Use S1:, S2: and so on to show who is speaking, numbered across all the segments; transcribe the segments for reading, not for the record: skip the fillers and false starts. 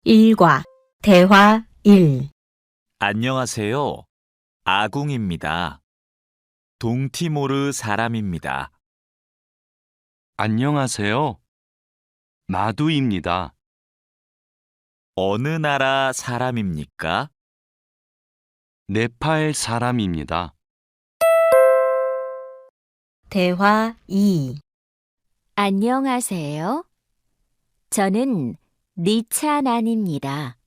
S1: 일과 대화 1.
S2: 안녕하세요. 아궁입니다. 동티모르 사람입니다.
S3: 안녕하세요. 마두입니다.
S2: 어느 나라 사람입니까?
S3: 네팔 사람입니다.
S1: 대화 2.
S4: 안녕하세요. 저는 니찬안입니다.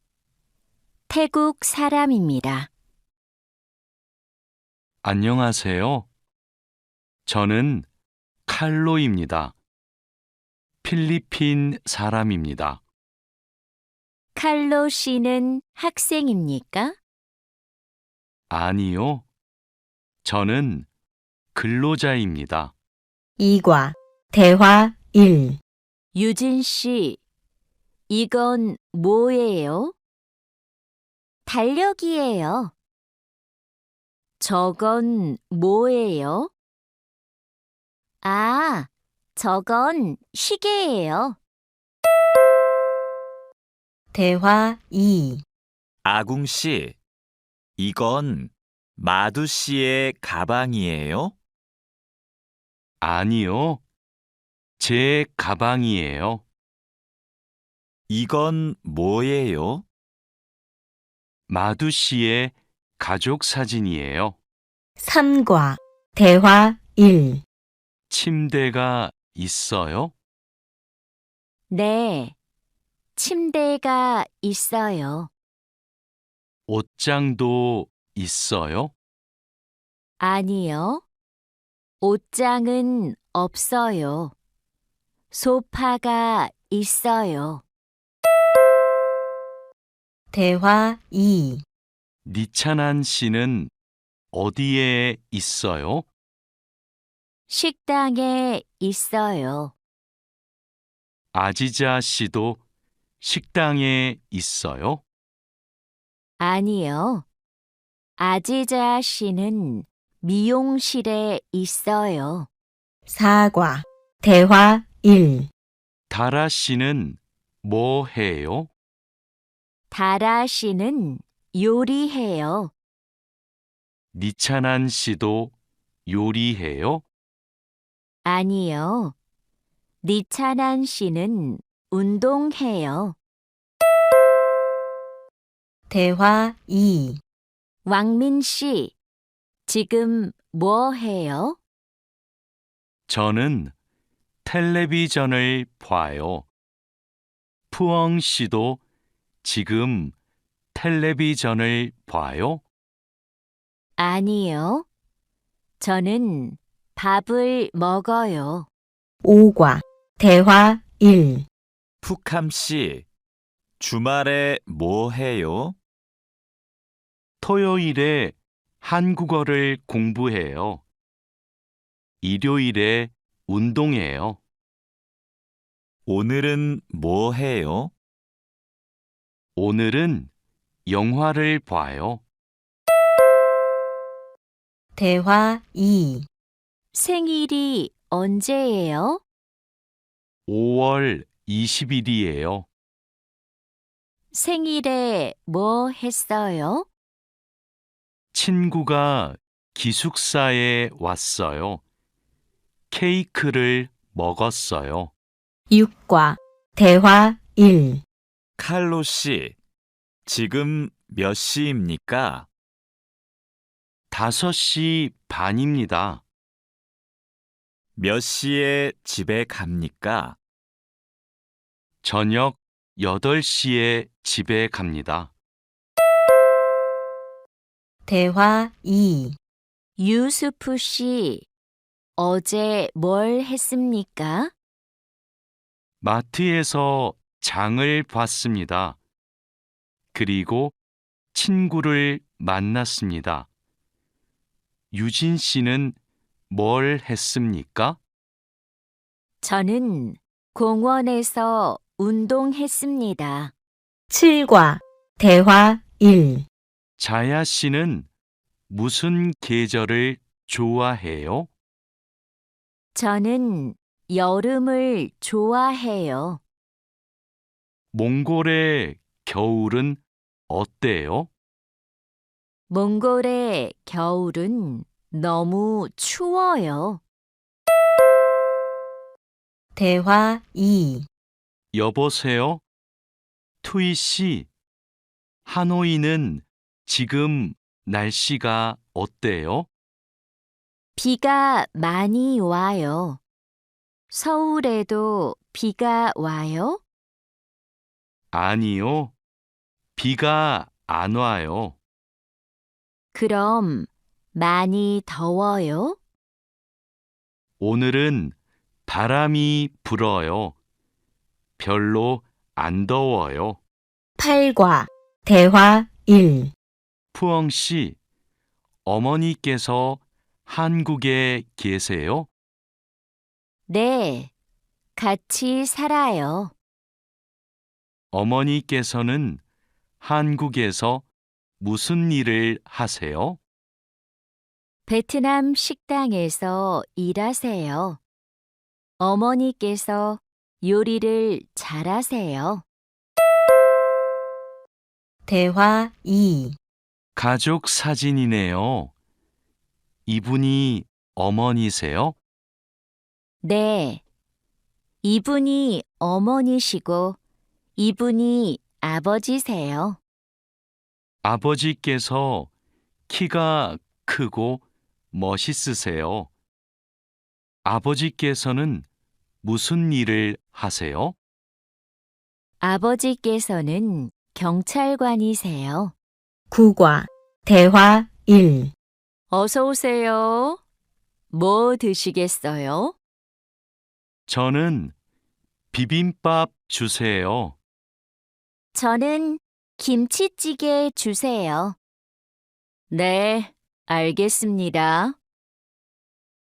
S4: 태국 사람입니다.
S3: 안녕하세요. 저는 칼로입니다. 필리핀 사람입니다.
S4: 칼로 씨는 학생입니까?
S3: 아니요. 저는 근로자입니다.
S1: 이과 대화 1.
S4: 유진 씨, 이건 뭐예요? 달력이에요. 저건 뭐예요? 아, 저건 시계예요.
S1: 대화 2.
S2: 아궁 씨, 이건 마두 씨의 가방이에요?
S3: 아니요. 제 가방이에요.
S2: 이건 뭐예요?
S3: 마두 씨의 가족 사진이에요.
S1: 3과 대화 1.
S3: 침대가 있어요?
S4: 네, 침대가 있어요.
S3: 옷장도 있어요?
S4: 아니요, 옷장은 없어요. 소파가 있어요.
S1: 대화 2.
S3: 니찬한 씨는 어디에 있어요?
S4: 식당에 있어요.
S3: 아지자 씨도 식당에 있어요?
S4: 아니요, 아지자 씨는 미용실에 있어요.
S1: 4과 대화 1.
S3: 다라 씨는 뭐 해요?
S4: 다라 씨는 요리해요.
S3: 니찬한 씨도 요리해요?
S4: 아니요, 니찬한 씨는 운동해요.
S1: 대화 2.
S4: 왕민 씨, 지금 뭐 해요?
S3: 저는 텔레비전을 봐요. 푸엉 씨도 지금 텔레비전을 봐요?
S4: 아니요, 저는 밥을 먹어요.
S1: 5과 대화 1.
S2: 푸캄 씨, 주말에 뭐 해요?
S3: 토요일에 한국어를 공부해요. 일요일에 운동해요.
S2: 오늘은 뭐 해요?
S3: 오늘은 영화를 봐요.
S1: 대화 2.
S4: 생일이 언제예요?
S3: 5월 20일이에요.
S4: 생일에 뭐 했어요?
S3: 친구가 기숙사에 왔어요. 케이크를 먹었어요.
S1: 6과 대화 1.
S2: 칼로 씨, 지금 몇 시입니까?
S3: 5시 반입니다.
S2: 몇 시에 집에 갑니까?
S3: 저녁 8시에 집에 갑니다.
S1: 대화 2.
S4: 유수프 씨, 어제 뭘 했습니까?
S3: 마트에서 장을 봤습니다. 그리고 친구를 만났습니다. 유진 씨는 뭘 했습니까?
S4: 저는 공원에서 운동했습니다.
S1: 7과 대화 1.
S3: 자야 씨는 무슨 계절을 좋아해요?
S4: 저는 여름을 좋아해요.
S3: 몽골에 겨울은 어때요?
S4: 몽골의 겨울은 너무 추워요.
S1: 대화 2.
S3: 여보세요? 투이 씨, 하노이는 지금 날씨가 어때요?
S4: 비가 많이 와요. 서울에도 비가 와요?
S3: 아니요. 비가 안 와요.
S4: 그럼 많이 더워요?
S3: 오늘은 바람이 불어요. 별로 안 더워요.
S1: 8과 대화 1.
S3: 푸엉 씨, 어머니께서 한국에 계세요?
S4: 네, 같이 살아요.
S3: 어머니께서는 한국에서 무슨 일을 하세요?
S4: 베트남 식당에서 일하세요. 어머니께서 요리를 잘하세요.
S1: 대화 2.
S3: 가족 사진이네요. 이분이 어머니세요?
S4: 네, 이분이 어머니시고 이분이 아버지세요.
S3: 아버지께서 키가 크고 멋있으세요. 아버지께서는 무슨 일을 하세요?
S4: 아버지께서는 경찰관이세요.
S1: 9과 대화 1.
S4: 어서 오세요. 뭐 드시겠어요?
S3: 저는 비빔밥 주세요.
S4: 저는 김치찌개 주세요. 네, 알겠습니다.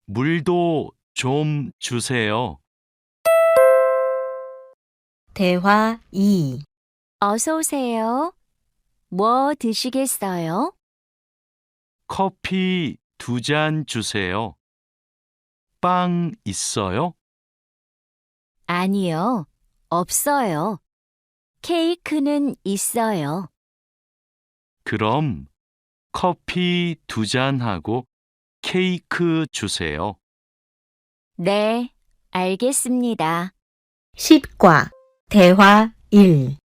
S3: 물도 좀 주세요.
S1: 대화 2.
S4: 어서 오세요. 뭐 드시겠어요?
S3: 커피 2잔 주세요. 빵 있어요?
S4: 아니요, 없어요. 케이크는 있어요.
S3: 그럼 커피 2잔하고 케이크 주세요.
S4: 네, 알겠습니다.
S1: 10과 대화 1.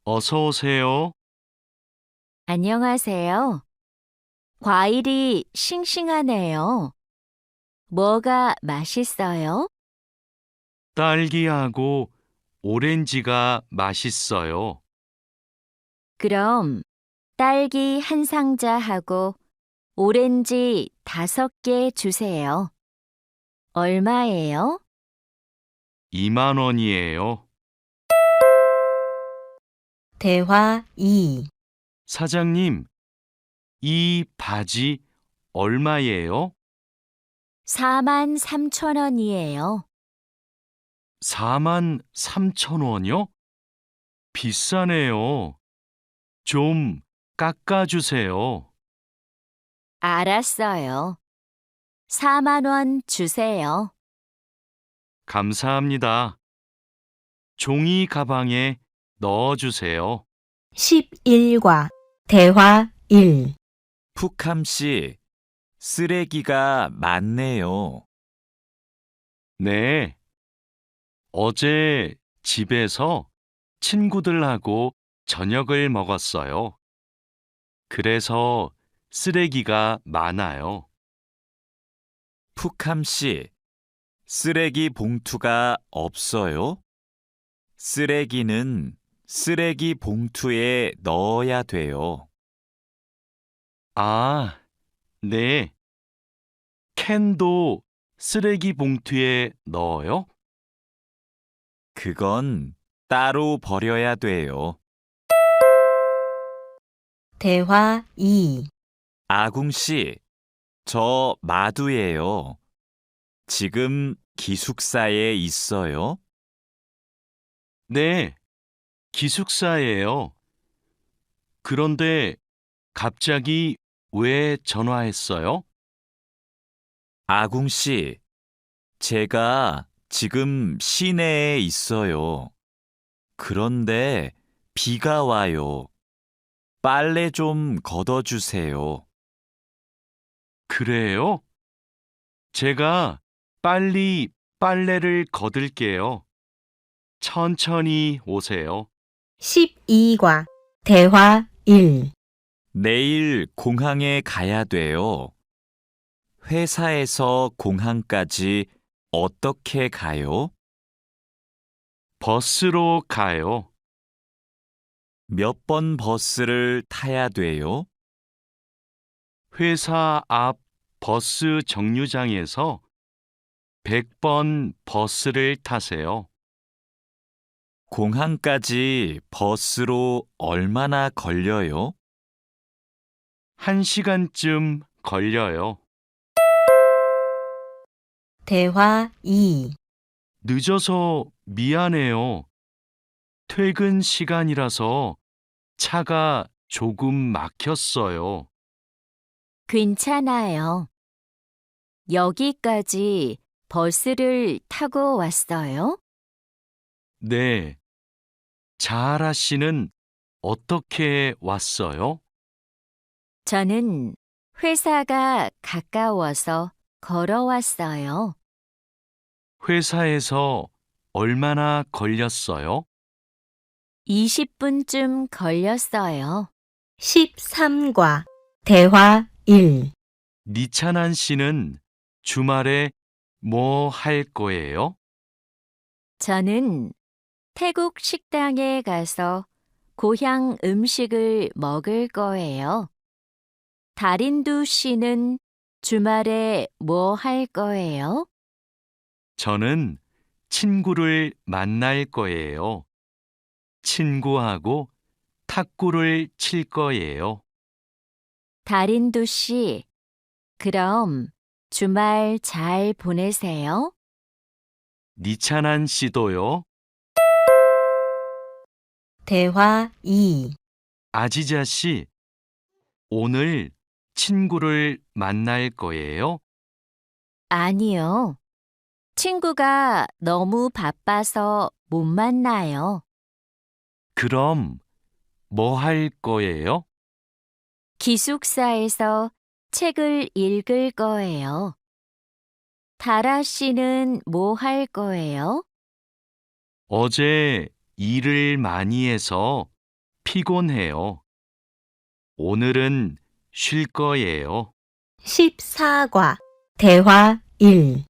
S3: 어서 오세요.
S4: 안녕하세요. 과일이 싱싱하네요. 뭐가 맛있어요?
S3: 딸기하고 오렌지가 맛있어요.
S4: 그럼 딸기 한 상자하고 오렌지 5개 주세요. 얼마예요?
S3: 2만 원이에요.
S1: 대화 2.
S3: 사장님, 이 바지 얼마예요?
S4: 43,000원이에요.
S3: 4만 3천 원이요? 비싸네요. 좀 깎아주세요.
S4: 알았어요. 4만 원 주세요.
S3: 감사합니다. 종이 가방에 넣어주세요.
S1: 11과 대화 1.
S2: 푸캄 씨, 쓰레기가 많네요.
S3: 네. 어제 집에서 친구들하고 저녁을 먹었어요. 그래서 쓰레기가 많아요.
S2: 푸캄 씨, 쓰레기 봉투가 없어요? 쓰레기는 쓰레기 봉투에 넣어야 돼요.
S3: 아, 네. 캔도 쓰레기 봉투에 넣어요?
S2: 그건 따로 버려야 돼요.
S1: 대화 2.
S2: 아궁 씨, 저 마두예요. 지금 기숙사에 있어요?
S3: 네. 기숙사예요. 그런데 갑자기 왜 전화했어요?
S2: 아궁 씨, 제가 지금 시내에 있어요. 그런데 비가 와요. 빨래 좀 걷어주세요.
S3: 그래요? 제가 빨리 빨래를 걷을게요. 천천히 오세요.
S1: 12과 대화 1.
S2: 내일 공항에 가야 돼요. 회사에서 공항까지 어떻게 가요?
S3: 버스로 가요.
S2: 몇 번 버스를 타야 돼요?
S3: 회사 앞 버스 정류장에서 100번 버스를 타세요.
S2: 공항까지 버스로 얼마나 걸려요?
S3: 1시간쯤 걸려요.
S1: 대화 2.
S3: 늦어서 미안해요. 퇴근 시간이라서 차가 조금 막혔어요.
S4: 괜찮아요. 여기까지 버스를 타고 왔어요?
S3: 네. 자하라 씨는 어떻게 왔어요?
S4: 저는 회사가 가까워서 걸어왔어요.
S3: 회사에서 얼마나 걸렸어요?
S4: 20분쯤 걸렸어요.
S1: 13과 대화 1.
S3: 니찬한 씨는 주말에 뭐 할 거예요?
S4: 저는 태국 식당에 가서 고향 음식을 먹을 거예요. 다린두 씨는 주말에 뭐 할 거예요?
S3: 저는 친구를 만날 거예요. 친구하고 탁구를 칠 거예요.
S4: 다린두 씨, 그럼 주말 잘 보내세요.
S3: 니찬한 씨도요.
S1: 대화 2.
S3: 아지자 씨, 오늘 친구를 만날 거예요?
S4: 아니요. 친구가 너무 바빠서 못 만나요.
S3: 그럼 뭐 할 거예요?
S4: 기숙사에서 책을 읽을 거예요. 다라 씨는 뭐 할 거예요?
S3: 어제 일을 많이 해서 피곤해요. 오늘은 쉴 거예요.
S1: 14과 대화 1.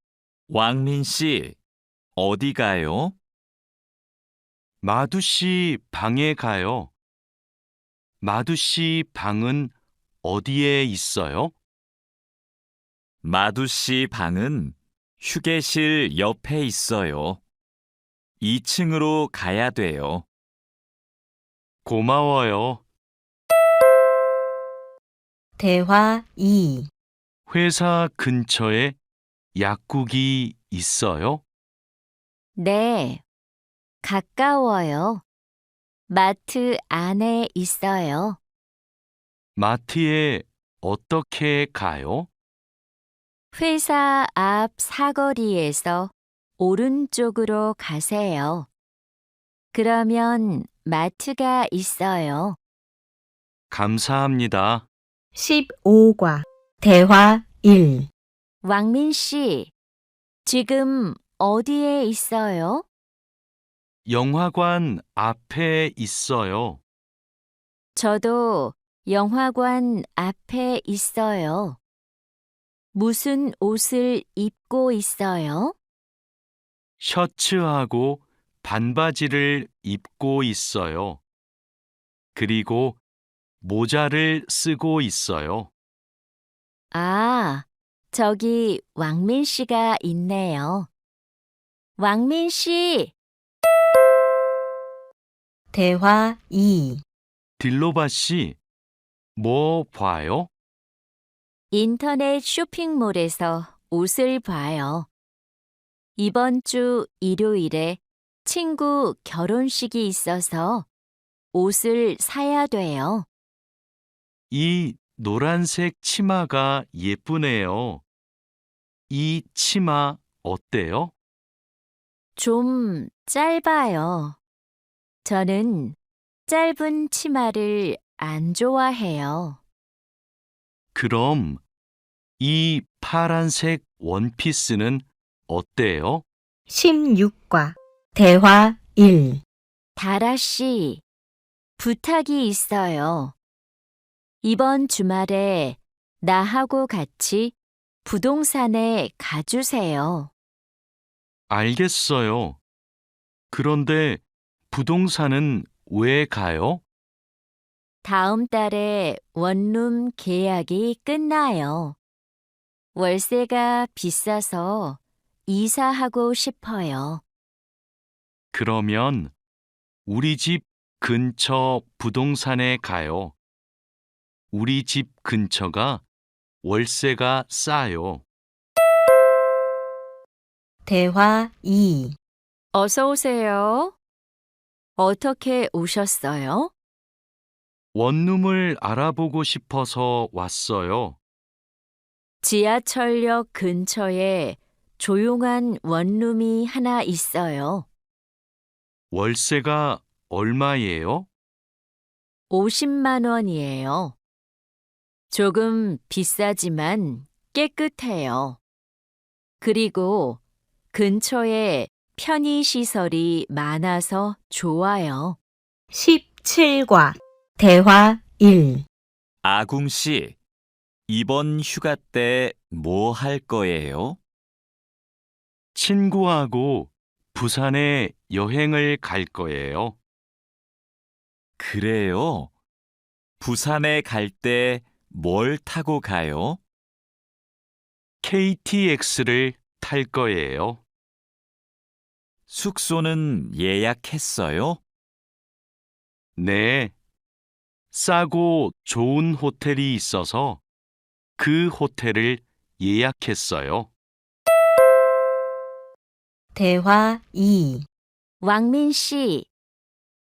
S2: 왕민 씨, 어디 가요?
S3: 마두 씨 방에 가요. 마두 씨 방은 어디에 있어요?
S2: 마두 씨 방은 휴게실 옆에 있어요. 2층으로 가야 돼요.
S3: 고마워요.
S1: 대화 2.
S3: 회사 근처에 약국이 있어요?
S4: 네, 가까워요. 마트 안에 있어요.
S3: 마트에 어떻게 가요?
S4: 회사 앞 사거리에서 오른쪽으로 가세요. 그러면 마트가 있어요.
S3: 감사합니다.
S1: 15과 대화 1.
S4: 왕민 씨, 지금 어디에 있어요?
S3: 영화관 앞에 있어요.
S4: 저도 영화관 앞에 있어요. 무슨 옷을 입고 있어요?
S3: 셔츠하고 반바지를 입고 있어요. 그리고 모자를 쓰고 있어요.
S4: 아, 저기 왕민 씨가 있네요. 왕민 씨,
S1: 대화 2.
S3: 딜로바 씨, 뭐 봐요?
S4: 인터넷 쇼핑몰에서 옷을 봐요. 이번 주 일요일에 친구 결혼식이 있어서 옷을 사야 돼요.
S3: 이 노란색 치마가 예쁘네요. 이 치마 어때요?
S4: 좀 짧아요. 저는 짧은 치마를 안 좋아해요.
S3: 그럼 이 파란색 원피스는 어때요?
S1: 16과 대화 1.
S4: 다라 씨, 부탁이 있어요. 이번 주말에 나하고 같이 부동산에 가주세요.
S3: 알겠어요. 그런데 부동산은 왜 가요?
S4: 다음 달에 원룸 계약이 끝나요. 월세가 비싸서 이사하고 싶어요.
S3: 그러면 우리 집 근처 부동산에 가요. 우리 집 근처가 월세가 싸요.
S1: 대화 2.
S4: 어서 오세요. 어떻게 오셨어요?
S3: 원룸을 알아보고 싶어서 왔어요.
S4: 지하철역 근처에 조용한 원룸이 하나 있어요.
S3: 월세가 얼마예요?
S4: 50만 원이에요. 조금 비싸지만 깨끗해요. 그리고 근처에 편의시설이 많아서 좋아요.
S1: 17과 대화 1.
S2: 아궁 씨, 이번 휴가 때 뭐 할 거예요?
S3: 친구하고 부산에 여행을 갈 거예요.
S2: 그래요? 부산에 갈 때 뭘 타고 가요?
S3: KTX를 탈 거예요.
S2: 숙소는 예약했어요?
S3: 네. 싸고 좋은 호텔이 있어서 그 호텔을 예약했어요.
S1: 대화 2.
S4: 왕민 씨,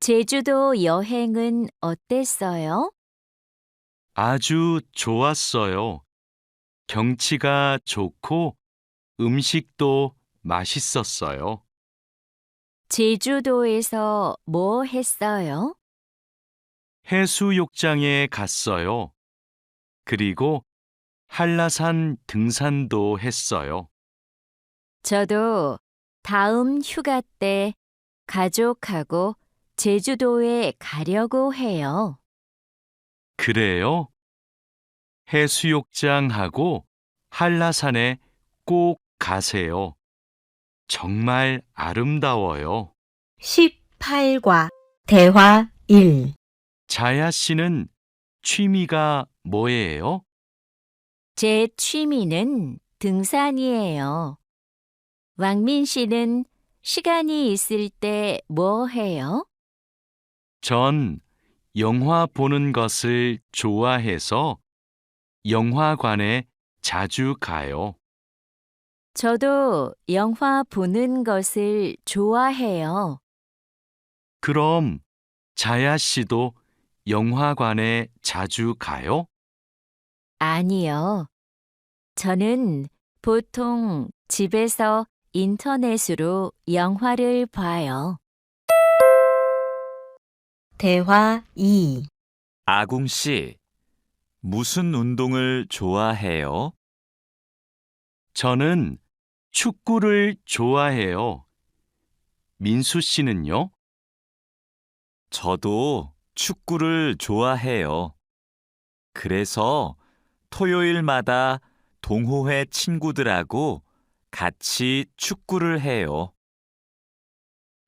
S4: 제주도 여행은 어땠어요?
S3: 아주 좋았어요. 경치가 좋고 음식도 맛있었어요.
S4: 제주도에서 뭐 했어요?
S3: 해수욕장에 갔어요. 그리고 한라산 등산도 했어요.
S4: 저도 다음 휴가 때 가족하고 제주도에 가려고 해요.
S3: 그래요? 해수욕장하고 한라산에 꼭 가세요. 정말 아름다워요.
S1: 18과 대화 1.
S3: 자야 씨는 취미가 뭐예요?
S4: 제 취미는 등산이에요. 왕민 씨는 시간이 있을 때 뭐 해요?
S3: 전 영화 보는 것을 좋아해서 영화관에 자주 가요.
S4: 저도 영화 보는 것을 좋아해요.
S3: 그럼 자야 씨도 영화관에 자주 가요?
S4: 아니요. 저는 보통 집에서 인터넷으로 영화를 봐요.
S1: 대화 2.
S2: 아궁 씨, 무슨 운동을 좋아해요?
S3: 저는 축구를 좋아해요. 민수 씨는요?
S2: 저도 축구를 좋아해요. 그래서 토요일마다 동호회 친구들하고 같이 축구를 해요.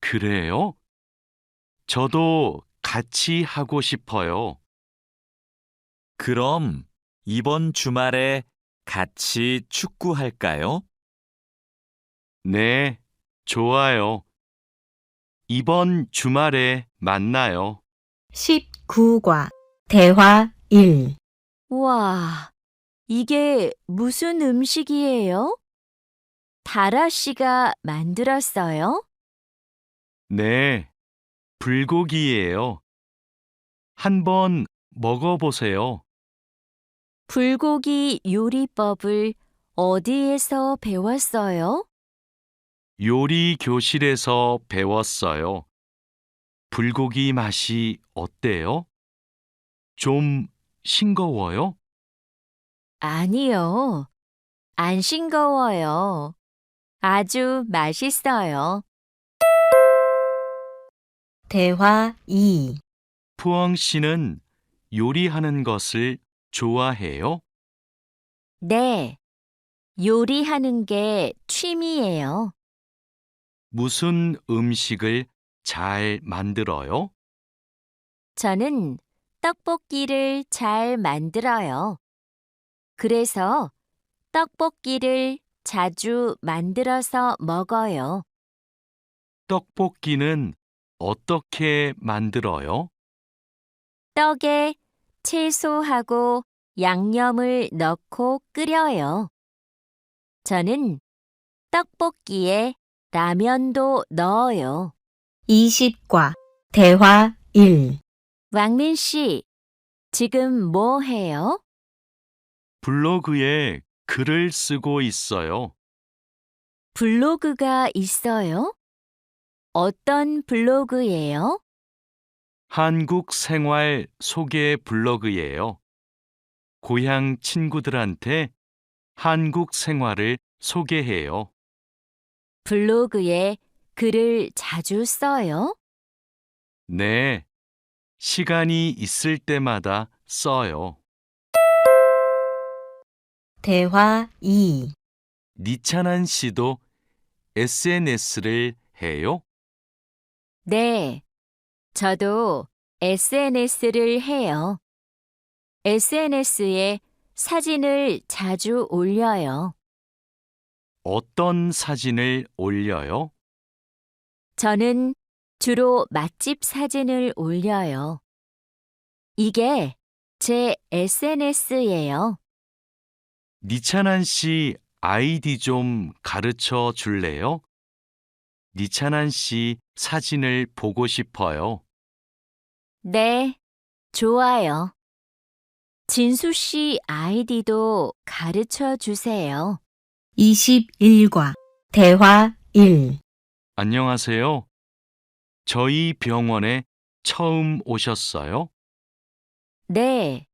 S3: 그래요? 저도 같이 하고 싶어요.
S2: 그럼 이번 주말에 같이 축구할까요?
S3: 네, 좋아요. 이번 주말에 만나요.
S1: 19과 대화 1.
S4: 와, 이게 무슨 음식이에요? 다라 씨가 만들었어요?
S3: 네, 불고기예요. 한번 먹어보세요.
S4: 불고기 요리법을 어디에서 배웠어요?
S3: 요리 교실에서 배웠어요. 불고기 맛이 어때요? 좀 싱거워요?
S4: 아니요. 안 싱거워요. 아주 맛있어요.
S1: 대화 2.
S3: 푸엉 씨는 요리하는 것을 좋아해요?
S4: 네. 요리하는 게 취미예요.
S3: 무슨 음식을 잘 만들어요?
S4: 저는 떡볶이를 잘 만들어요. 그래서 떡볶이를 자주 만들어서 먹어요.
S3: 떡볶이는 어떻게 만들어요?
S4: 떡에 채소하고 양념을 넣고 끓여요. 저는 떡볶이에 라면도 넣어요.
S1: 20과 대화 1.
S4: 왕민 씨, 지금 뭐 해요?
S3: 블로그에 글을 쓰고 있어요.
S4: 블로그가 있어요? 어떤 블로그예요?
S3: 한국 생활 소개 블로그예요. 고향 친구들한테 한국 생활을 소개해요.
S4: 블로그에 글을 자주 써요?
S3: 네, 시간이 있을 때마다 써요.
S1: 대화 2.
S3: 니찬한 씨도 SNS를 해요?
S4: 네, 저도 SNS를 해요. SNS에 사진을 자주 올려요.
S3: 어떤 사진을 올려요?
S4: 저는 주로 맛집 사진을 올려요. 이게 제 SNS예요.
S3: 니찬한 씨 아이디 좀 가르쳐 줄래요? 니찬한 씨 사진을 보고 싶어요.
S4: 네, 좋아요. 진수 씨 아이디도 가르쳐 주세요.
S1: 21과 대화 1.
S3: 안녕하세요. 저희 병원에 처음 오셨어요?
S4: 네,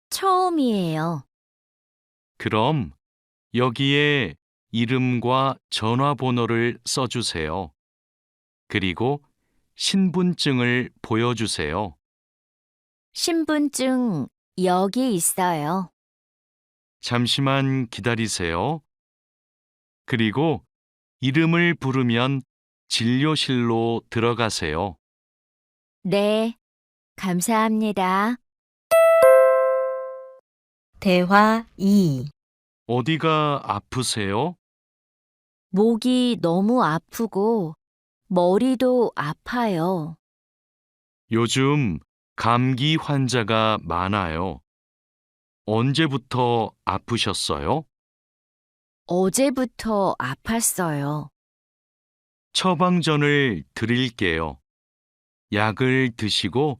S4: 처음이에요.
S3: 그럼 여기에 이름과 전화번호를 써주세요. 그리고 신분증을 보여주세요.
S4: 신분증 여기 있어요.
S3: 잠시만 기다리세요. 그리고 이름을 부르면 진료실로 들어가세요.
S4: 네, 감사합니다.
S1: 대화 2.
S3: 어디가 아프세요?
S4: 목이 너무 아프고 머리도 아파요.
S3: 요즘 감기 환자가 많아요. 언제부터 아프셨어요?
S4: 어제부터 아팠어요.
S3: 처방전을 드릴게요. 약을 드시고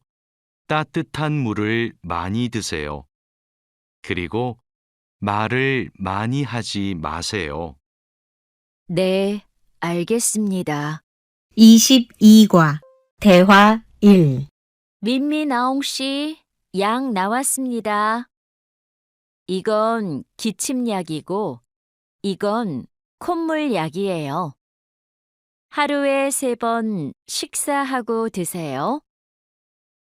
S3: 따뜻한 물을 많이 드세요. 그리고 말을 많이 하지 마세요.
S4: 네, 알겠습니다.
S1: 22과 대화 1.
S4: 민미나옹 씨, 약 나왔습니다. 이건 기침약이고, 이건 콧물약이에요. 하루에 3번 식사하고 드세요.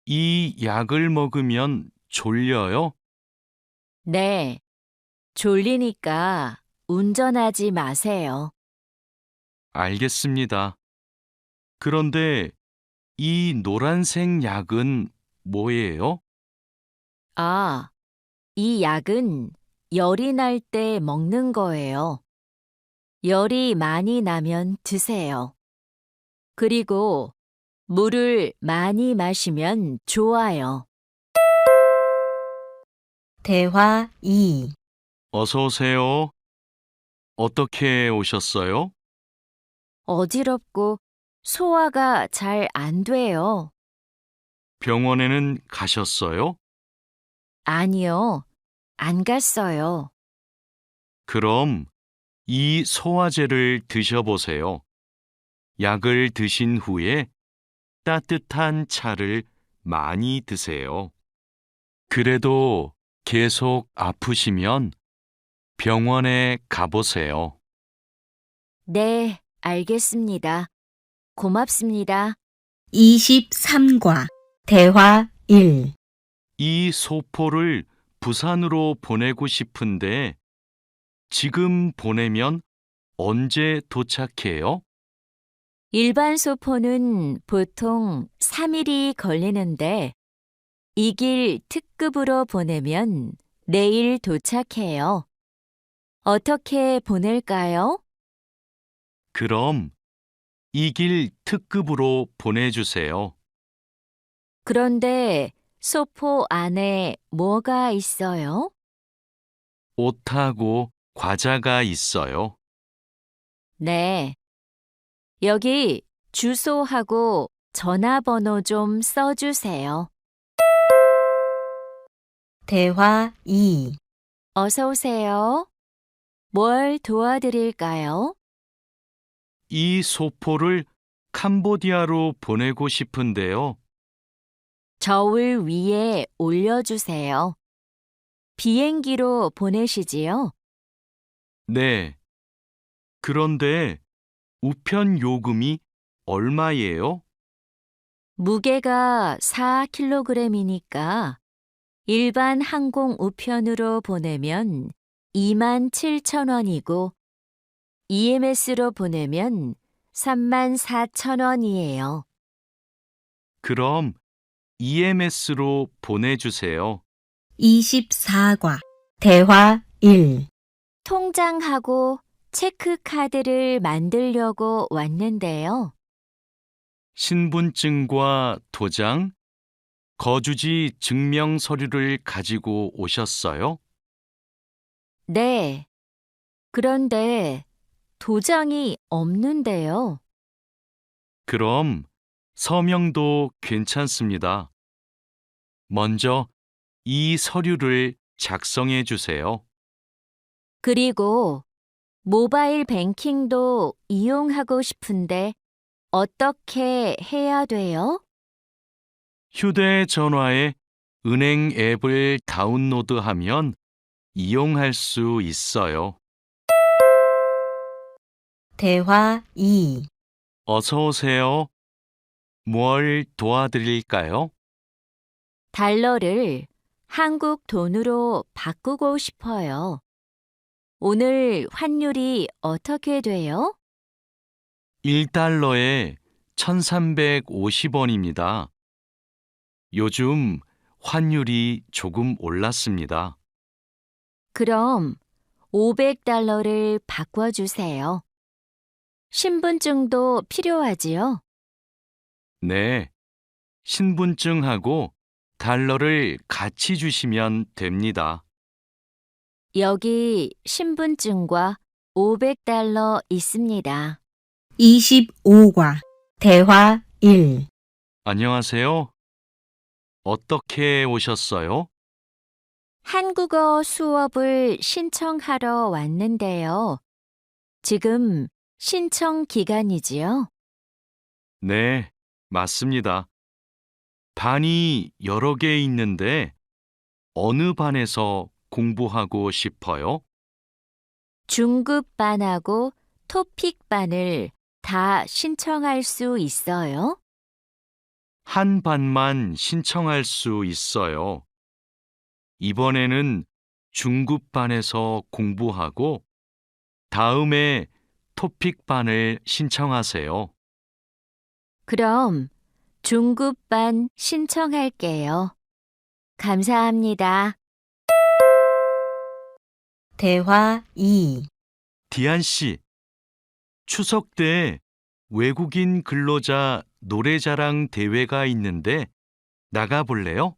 S3: 이 약을 먹으면 졸려요?
S4: 네, 졸리니까 운전하지 마세요.
S3: 알겠습니다. 그런데 이 노란색 약은 뭐예요?
S4: 아, 이 약은 열이 날 때 먹는 거예요. 열이 많이 나면 드세요. 그리고 물을 많이 마시면 좋아요.
S1: 대화 2.
S3: 어서 오세요. 어떻게 오셨어요?
S4: 어지럽고 소화가 잘 안 돼요.
S3: 병원에는 가셨어요?
S4: 아니요, 안 갔어요.
S3: 그럼 이 소화제를 드셔보세요. 약을 드신 후에 따뜻한 차를 많이 드세요. 그래도 계속 아프시면 병원에 가보세요.
S4: 네, 알겠습니다. 고맙습니다.
S1: 23과 대화 1.
S3: 이 소포를 부산으로 보내고 싶은데 지금 보내면 언제 도착해요?
S4: 일반 소포는 보통 3일이 걸리는데 이 길 특급으로 보내면 내일 도착해요. 어떻게 보낼까요?
S3: 그럼 이 길 특급으로 보내주세요.
S4: 그런데 소포 안에 뭐가 있어요?
S3: 옷하고 과자가 있어요.
S4: 네. 여기 주소하고 전화번호 좀 써주세요.
S1: 대화 2.
S4: 어서 오세요. 뭘 도와드릴까요?
S3: 이 소포를 캄보디아로 보내고 싶은데요.
S4: 저울 위에 올려주세요. 비행기로 보내시지요?
S3: 네. 그런데 우편 요금이 얼마예요?
S4: 무게가 4kg이니까 일반 항공 우편으로 보내면 27,000원이고 EMS로 보내면 34,000원이에요.
S3: 그럼 EMS로 보내주세요.
S1: 24과 대화 1.
S4: 통장하고 체크카드를 만들려고 왔는데요.
S3: 신분증과 도장, 거주지 증명 서류를 가지고 오셨어요?
S4: 네. 그런데 도장이 없는데요.
S3: 그럼 서명도 괜찮습니다. 먼저 이 서류를 작성해 주세요.
S4: 그리고 모바일 뱅킹도 이용하고 싶은데 어떻게 해야 돼요?
S3: 휴대전화에 은행 앱을 다운로드하면 이용할 수 있어요.
S1: 대화 2.
S3: 어서 오세요. 뭘 도와드릴까요?
S4: 달러를 한국 돈으로 바꾸고 싶어요. 오늘 환율이 어떻게 돼요?
S3: 1달러에 1,350원입니다. 요즘 환율이 조금 올랐습니다.
S4: 그럼 500달러를 바꿔주세요. 신분증도 필요하지요?
S3: 네, 신분증하고 달러를 같이 주시면 됩니다.
S4: 여기 신분증과 500달러 있습니다.
S1: 25과 대화 1.
S3: 안녕하세요. 어떻게 오셨어요?
S4: 한국어 수업을 신청하러 왔는데요. 지금 신청 기간이지요?
S3: 네, 맞습니다. 반이 여러 개 있는데 어느 반에서 공부하고 싶어요?
S4: 중급반하고 토픽반을 다 신청할 수 있어요?
S3: 한 반만 신청할 수 있어요. 이번에는 중급반에서 공부하고 다음에 토픽반을 신청하세요.
S4: 그럼 중급반 신청할게요. 감사합니다.
S1: 대화 2.
S3: 디안 씨, 추석 때 외국인 근로자 노래자랑 대회가 있는데 나가볼래요?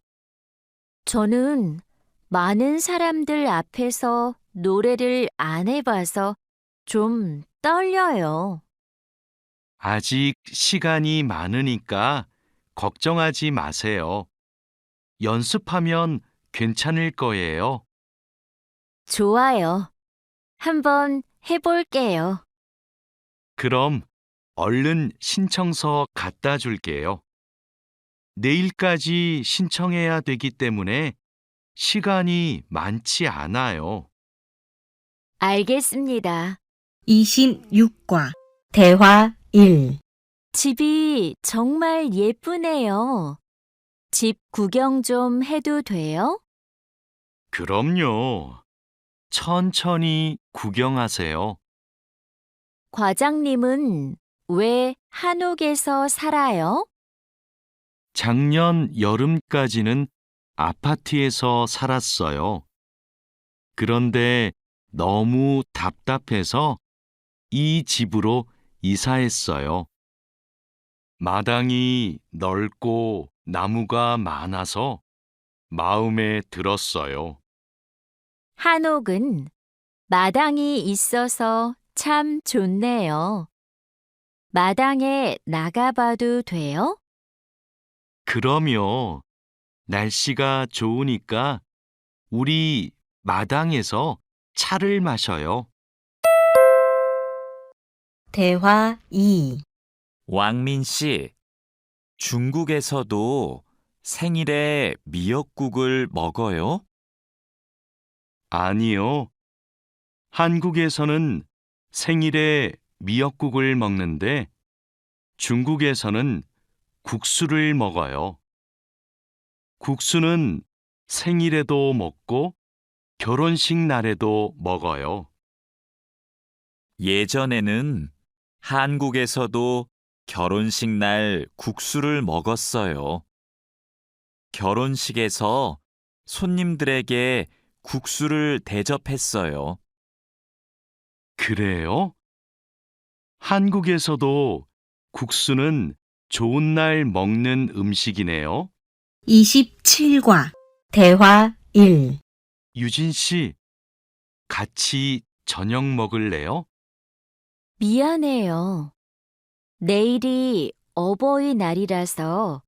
S4: 저는 많은 사람들 앞에서 노래를 안 해봐서 좀 떨려요.
S3: 아직 시간이 많으니까 걱정하지 마세요. 연습하면 괜찮을 거예요.
S4: 좋아요. 한번 해볼게요.
S3: 그럼 얼른 신청서 갖다 줄게요. 내일까지 신청해야 되기 때문에 시간이 많지 않아요.
S4: 알겠습니다.
S1: 26과 대화 1.
S4: 집이 정말 예쁘네요. 집 구경 좀 해도 돼요?
S3: 그럼요. 천천히 구경하세요.
S4: 과장님은 왜 한옥에서 살아요?
S3: 작년 여름까지는 아파트에서 살았어요. 그런데 너무 답답해서 이 집으로 이사했어요. 마당이 넓고 나무가 많아서 마음에 들었어요.
S4: 한옥은 마당이 있어서 참 좋네요. 마당에 나가봐도 돼요?
S3: 그럼요. 날씨가 좋으니까 우리 마당에서 차를 마셔요.
S1: 대화 2.
S2: 왕민 씨, 중국에서도 생일에 미역국을 먹어요?
S3: 아니요. 한국에서는 생일에 미역국을 먹는데 중국에서는 국수를 먹어요. 국수는 생일에도 먹고 결혼식 날에도 먹어요.
S2: 예전에는 한국에서도 결혼식 날 국수를 먹었어요. 결혼식에서 손님들에게 국수를 대접했어요.
S3: 그래요? 한국에서도 국수는 좋은 날 먹는 음식이네요.
S1: 27과 대화 1.
S3: 유진 씨, 같이 저녁 먹을래요?
S4: 미안해요. 내일이 어버이날이라서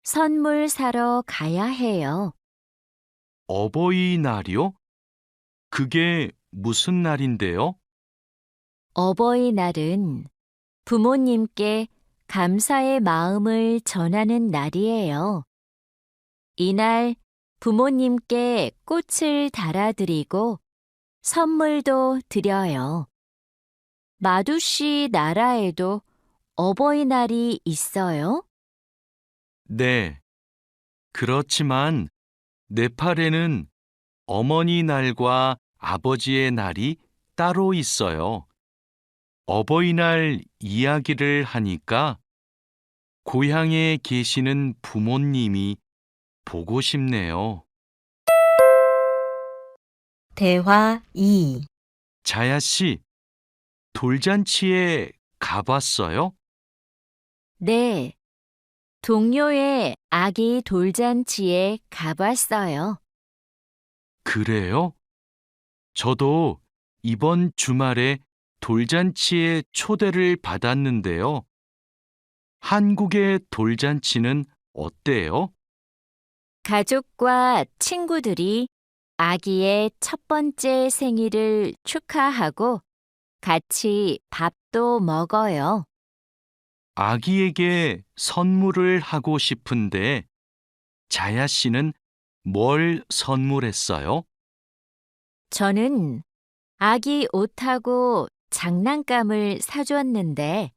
S4: 선물 사러 가야 해요.
S3: 어버이날이요? 그게 무슨 날인데요?
S4: 어버이날은 부모님께 감사의 마음을 전하는 날이에요. 이날 부모님께 꽃을 달아드리고 선물도 드려요. 마두씨 나라에도 어버이날이 있어요?
S3: 네. 그렇지만 네팔에는 어머니 날과 아버지의 날이 따로 있어요. 어버이날 이야기를 하니까 고향에 계시는 부모님이 보고 싶네요.
S1: 대화 2.
S3: 자야 씨, 돌잔치에 가봤어요?
S4: 네. 동료의 아기 돌잔치에 가봤어요.
S3: 그래요? 저도 이번 주말에 돌잔치에 초대를 받았는데요. 한국의 돌잔치는 어때요?
S4: 가족과 친구들이 아기의 첫 번째 생일을 축하하고 같이 밥도 먹어요.
S3: 아기에게 선물을 하고 싶은데 자야 씨는 뭘 선물했어요?
S4: 저는 아기 옷하고 장난감을 사줬는데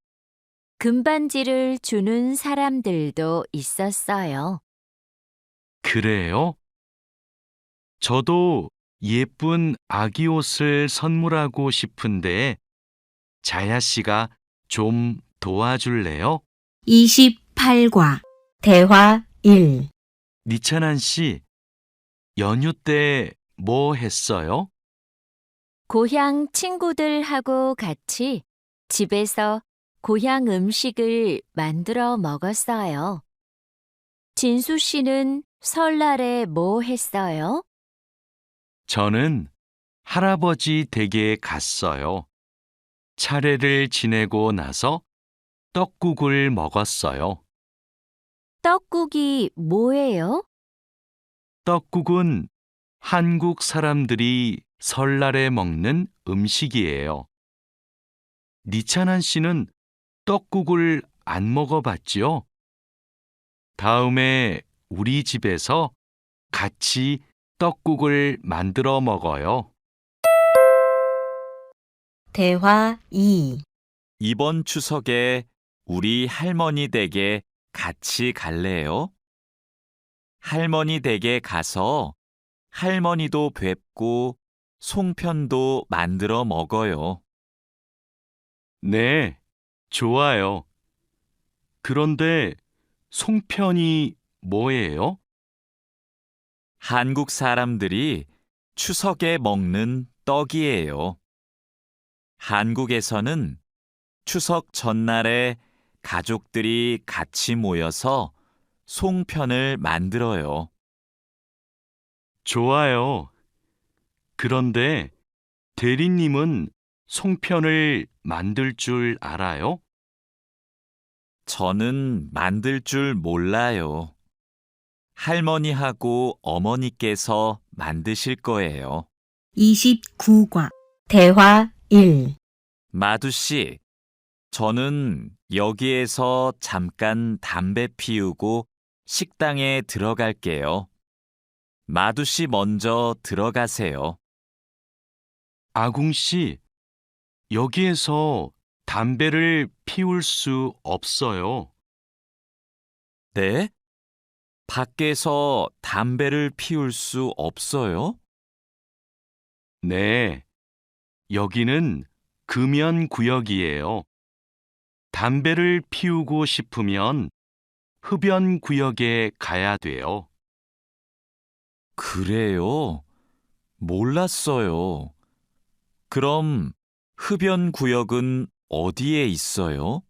S4: 금반지를 주는 사람들도 있었어요.
S3: 그래요? 저도 예쁜 아기 옷을 선물하고 싶은데 자야 씨가 좀 도와줄래요?
S1: 28과 대화 1.
S3: 니찬한 씨, 연휴 때 뭐 했어요?
S4: 고향 친구들하고 같이 집에서 고향 음식을 만들어 먹었어요. 진수 씨는 설날에 뭐 했어요?
S3: 저는 할아버지 댁에 갔어요. 차례를 지내고 나서 떡국을 먹었어요.
S4: 떡국이 뭐예요?
S3: 떡국은 한국 사람들이 설날에 먹는 음식이에요. 니찬한 씨는 떡국을 안 먹어봤지요? 다음에 우리 집에서 같이 떡국을 만들어 먹어요.
S1: 대화 2.
S2: 이번 추석에 우리 할머니 댁에 같이 갈래요? 할머니 댁에 가서 할머니도 뵙고 송편도 만들어 먹어요.
S3: 네, 좋아요. 그런데 송편이 뭐예요?
S2: 한국 사람들이 추석에 먹는 떡이에요. 한국에서는 추석 전날에 가족들이 같이 모여서 송편을 만들어요.
S3: 좋아요. 그런데 대리님은 송편을 만들 줄 알아요?
S2: 저는 만들 줄 몰라요. 할머니하고 어머니께서 만드실 거예요.
S1: 29과 대화 1.
S2: 마두 씨, 저는 여기에서 잠깐 담배 피우고 식당에 들어갈게요. 마두 씨 먼저 들어가세요.
S3: 아궁 씨, 여기에서 담배를 피울 수 없어요.
S2: 네? 밖에서 담배를 피울 수 없어요?
S3: 네, 여기는 금연 구역이에요. 담배를 피우고 싶으면 흡연 구역에 가야 돼요.
S2: 그래요? 몰랐어요. 그럼 흡연 구역은 어디에 있어요?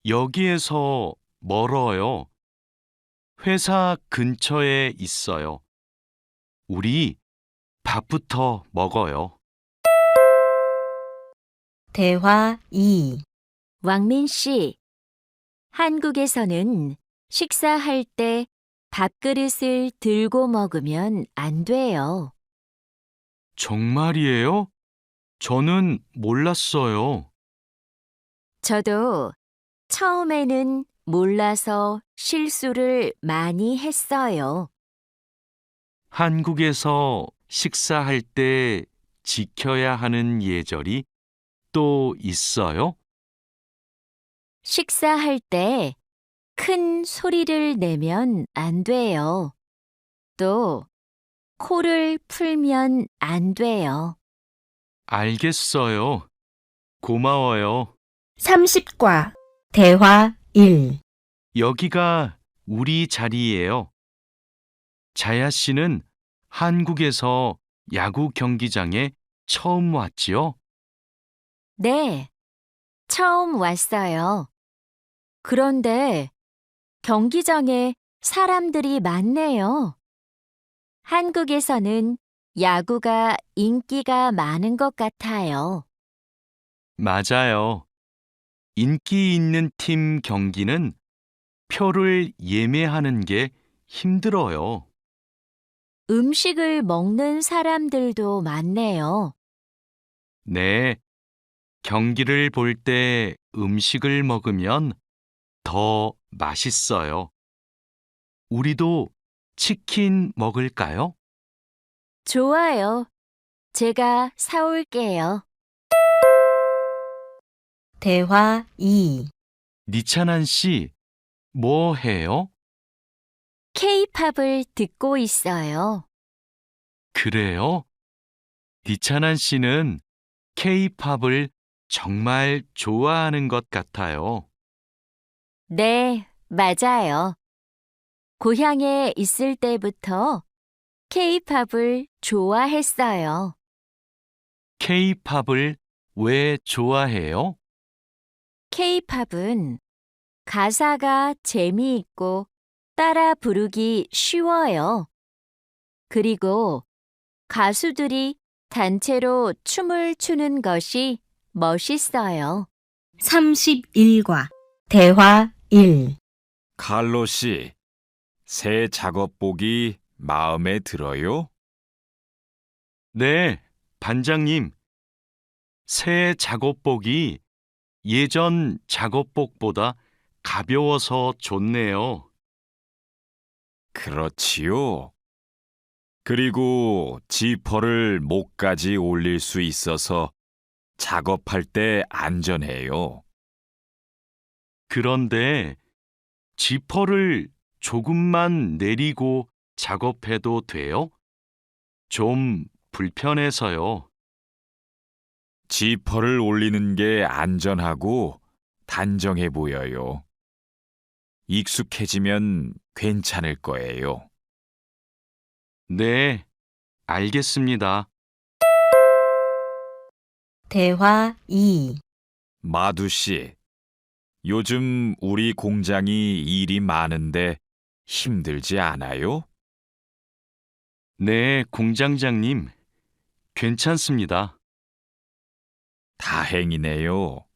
S3: 여기에서 멀어요. 회사 근처에 있어요. 우리 밥부터 먹어요.
S1: 대화 2.
S4: 왕민 씨, 한국에서는 식사할 때 밥그릇을 들고 먹으면 안 돼요.
S3: 정말이에요? 저는 몰랐어요.
S4: 저도 처음에는 몰라서 실수를 많이 했어요.
S3: 한국에서 식사할 때 지켜야 하는 예절이 또 있어요?
S4: 식사할 때 큰 소리를 내면 안 돼요. 또 코를 풀면 안 돼요.
S3: 알겠어요. 고마워요.
S1: 30과 대화 1.
S3: 여기가 우리 자리예요. 자야 씨는 한국에서 야구 경기장에 처음 왔지요?
S4: 네, 처음 왔어요. 그런데 경기장에 사람들이 많네요. 한국에서는 야구가 인기가 많은 것 같아요.
S3: 맞아요. 인기 있는 팀 경기는 표를 예매하는 게 힘들어요.
S4: 음식을 먹는 사람들도 많네요.
S3: 네, 경기를 볼 때 음식을 먹으면 더 맛있어요. 우리도 치킨 먹을까요?
S4: 좋아요. 제가 사올게요.
S1: 대화 2.
S3: 니찬한 씨, 뭐 해요?
S4: K-팝을 듣고 있어요.
S3: 그래요? 니찬한 씨는 K-팝을 정말 좋아하는 것 같아요.
S4: 네, 맞아요. 고향에 있을 때부터 K-팝을 좋아했어요.
S3: K-팝을 왜 좋아해요?
S4: K-팝은 가사가 재미있고 따라 부르기 쉬워요. 그리고 가수들이 단체로 춤을 추는 것이 멋있어요.
S1: 31과 대화 1.
S2: 칼로 씨, 새 작업복이 마음에 들어요?
S3: 네, 반장님. 새 작업복이 예전 작업복보다 가벼워서 좋네요.
S2: 그렇지요. 그리고 지퍼를 목까지 올릴 수 있어서 작업할 때 안전해요.
S3: 그런데 지퍼를 조금만 내리고 작업해도 돼요? 좀 불편해서요.
S2: 지퍼를 올리는 게 안전하고 단정해 보여요. 익숙해지면 괜찮을 거예요.
S3: 네, 알겠습니다.
S1: 대화 2.
S2: 마두 씨, 요즘 우리 공장이 일이 많은데 힘들지 않아요?
S3: 네, 공장장님. 괜찮습니다.
S2: 다행이네요.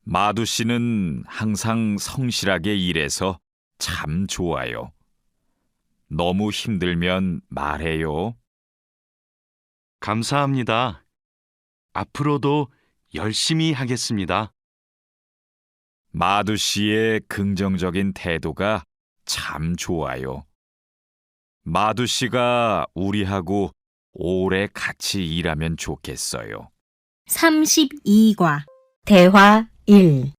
S2: 마두 씨는 항상 성실하게 일해서 참 좋아요. 너무 힘들면 말해요.
S3: 감사합니다. 앞으로도 열심히 하겠습니다.
S2: 마두 씨의 긍정적인 태도가 참 좋아요. 마두 씨가 우리하고 오래 같이 일하면 좋겠어요.
S1: 32과 대화 1.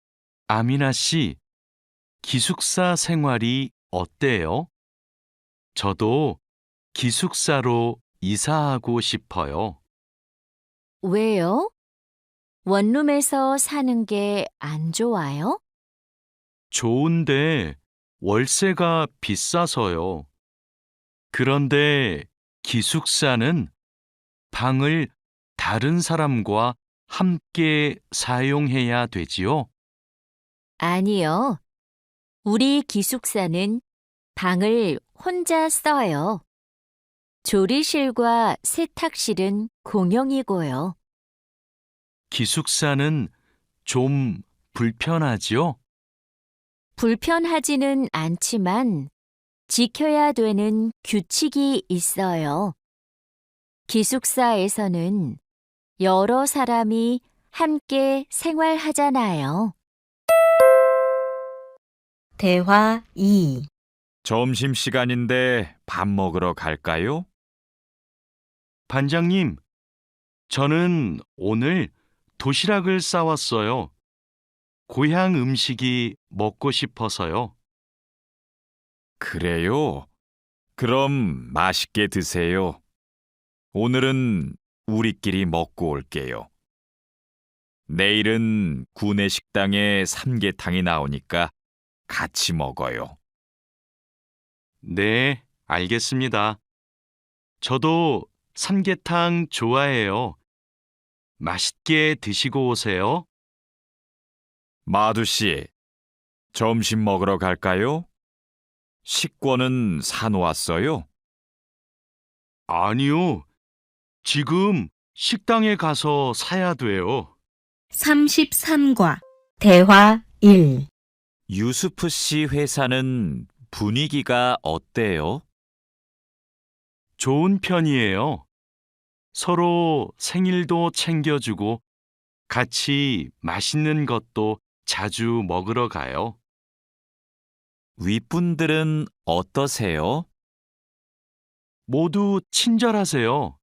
S3: 아미나 씨, 기숙사 생활이 어때요? 저도 기숙사로 이사하고 싶어요.
S4: 왜요? 원룸에서 사는 게 안 좋아요?
S3: 좋은데 월세가 비싸서요. 그런데 기숙사는 방을 다른 사람과 함께 사용해야 되지요?
S4: 아니요. 우리 기숙사는 방을 혼자 써요. 조리실과 세탁실은 공용이고요.
S3: 기숙사는 좀 불편하지요?
S4: 불편하지는 않지만 지켜야 되는 규칙이 있어요. 기숙사에서는 여러 사람이 함께 생활하잖아요.
S1: 대화 2.
S2: 점심시간인데 밥 먹으러 갈까요?
S3: 반장님, 저는 오늘 도시락을 싸왔어요. 고향 음식이 먹고 싶어서요.
S2: 그래요? 그럼 맛있게 드세요. 오늘은 우리끼리 먹고 올게요. 내일은 구내 식당에 삼계탕이 나오니까 같이 먹어요.
S3: 네, 알겠습니다. 저도 삼계탕 좋아해요. 맛있게 드시고 오세요.
S2: 마두 씨, 점심 먹으러 갈까요? 식권은 사놓았어요?
S3: 아니요. 지금 식당에 가서 사야 돼요.
S1: 33과 대화 1.
S2: 유수프 씨 회사는 분위기가 어때요?
S3: 좋은 편이에요. 서로 생일도 챙겨주고 같이 맛있는 것도 자주 먹으러 가요.
S2: 윗분들은 어떠세요?
S3: 모두 친절하세요.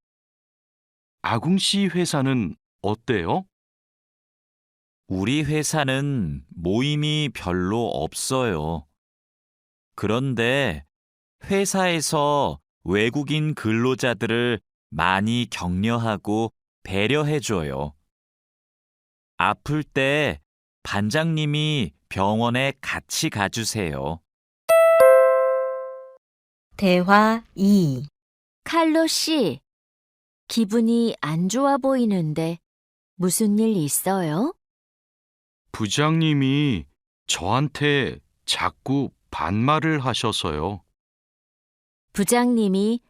S3: 아궁 씨 회사는 어때요?
S2: 우리 회사는 모임이 별로 없어요. 그런데 회사에서 외국인 근로자들을 많이 격려하고 배려해줘요. 아플 때 반장님이 병원에 같이 가주세요.
S1: 대화 2.
S4: 칼로 씨, 기분이 안 좋아 보이는데 무슨 일 있어요?
S3: 부장님이 저한테 자꾸 반말을 하셔서요.
S4: 부장님이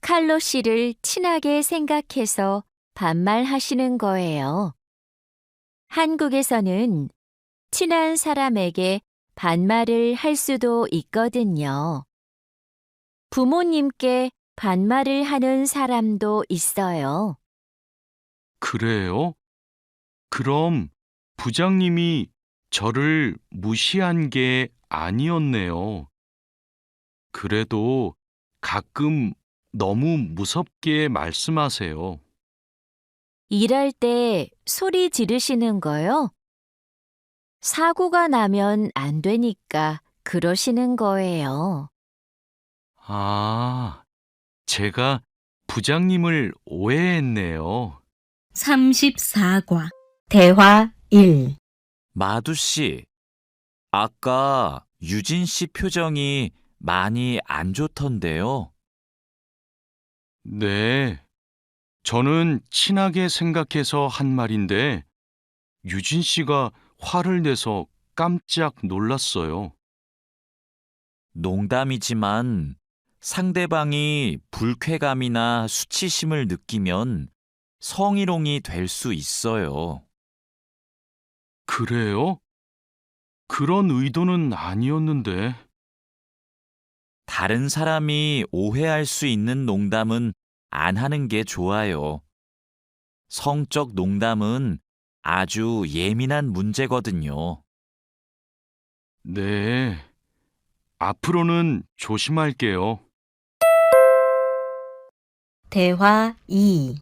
S4: 칼로 씨를 친하게 생각해서 반말하시는 거예요. 한국에서는 친한 사람에게 반말을 할 수도 있거든요. 부모님께 반말을 하는 사람도 있어요.
S3: 그래요? 그럼 부장님이 저를 무시한 게 아니었네요. 그래도 가끔 너무 무섭게 말씀하세요.
S4: 일할 때 소리 지르시는 거요? 사고가 나면 안 되니까 그러시는 거예요.
S3: 아, 제가 부장님을 오해했네요.
S1: 34과 대화 1.
S2: 마두 씨, 아까 유진 씨 표정이 많이 안 좋던데요.
S3: 네, 저는 친하게 생각해서 한 말인데 유진 씨가 화를 내서 깜짝 놀랐어요.
S2: 농담이지만 상대방이 불쾌감이나 수치심을 느끼면 성희롱이 될 수 있어요.
S3: 그래요? 그런 의도는 아니었는데.
S2: 다른 사람이 오해할 수 있는 농담은 안 하는 게 좋아요. 성적 농담은 아주 예민한 문제거든요.
S3: 네, 앞으로는 조심할게요.
S1: 대화 2.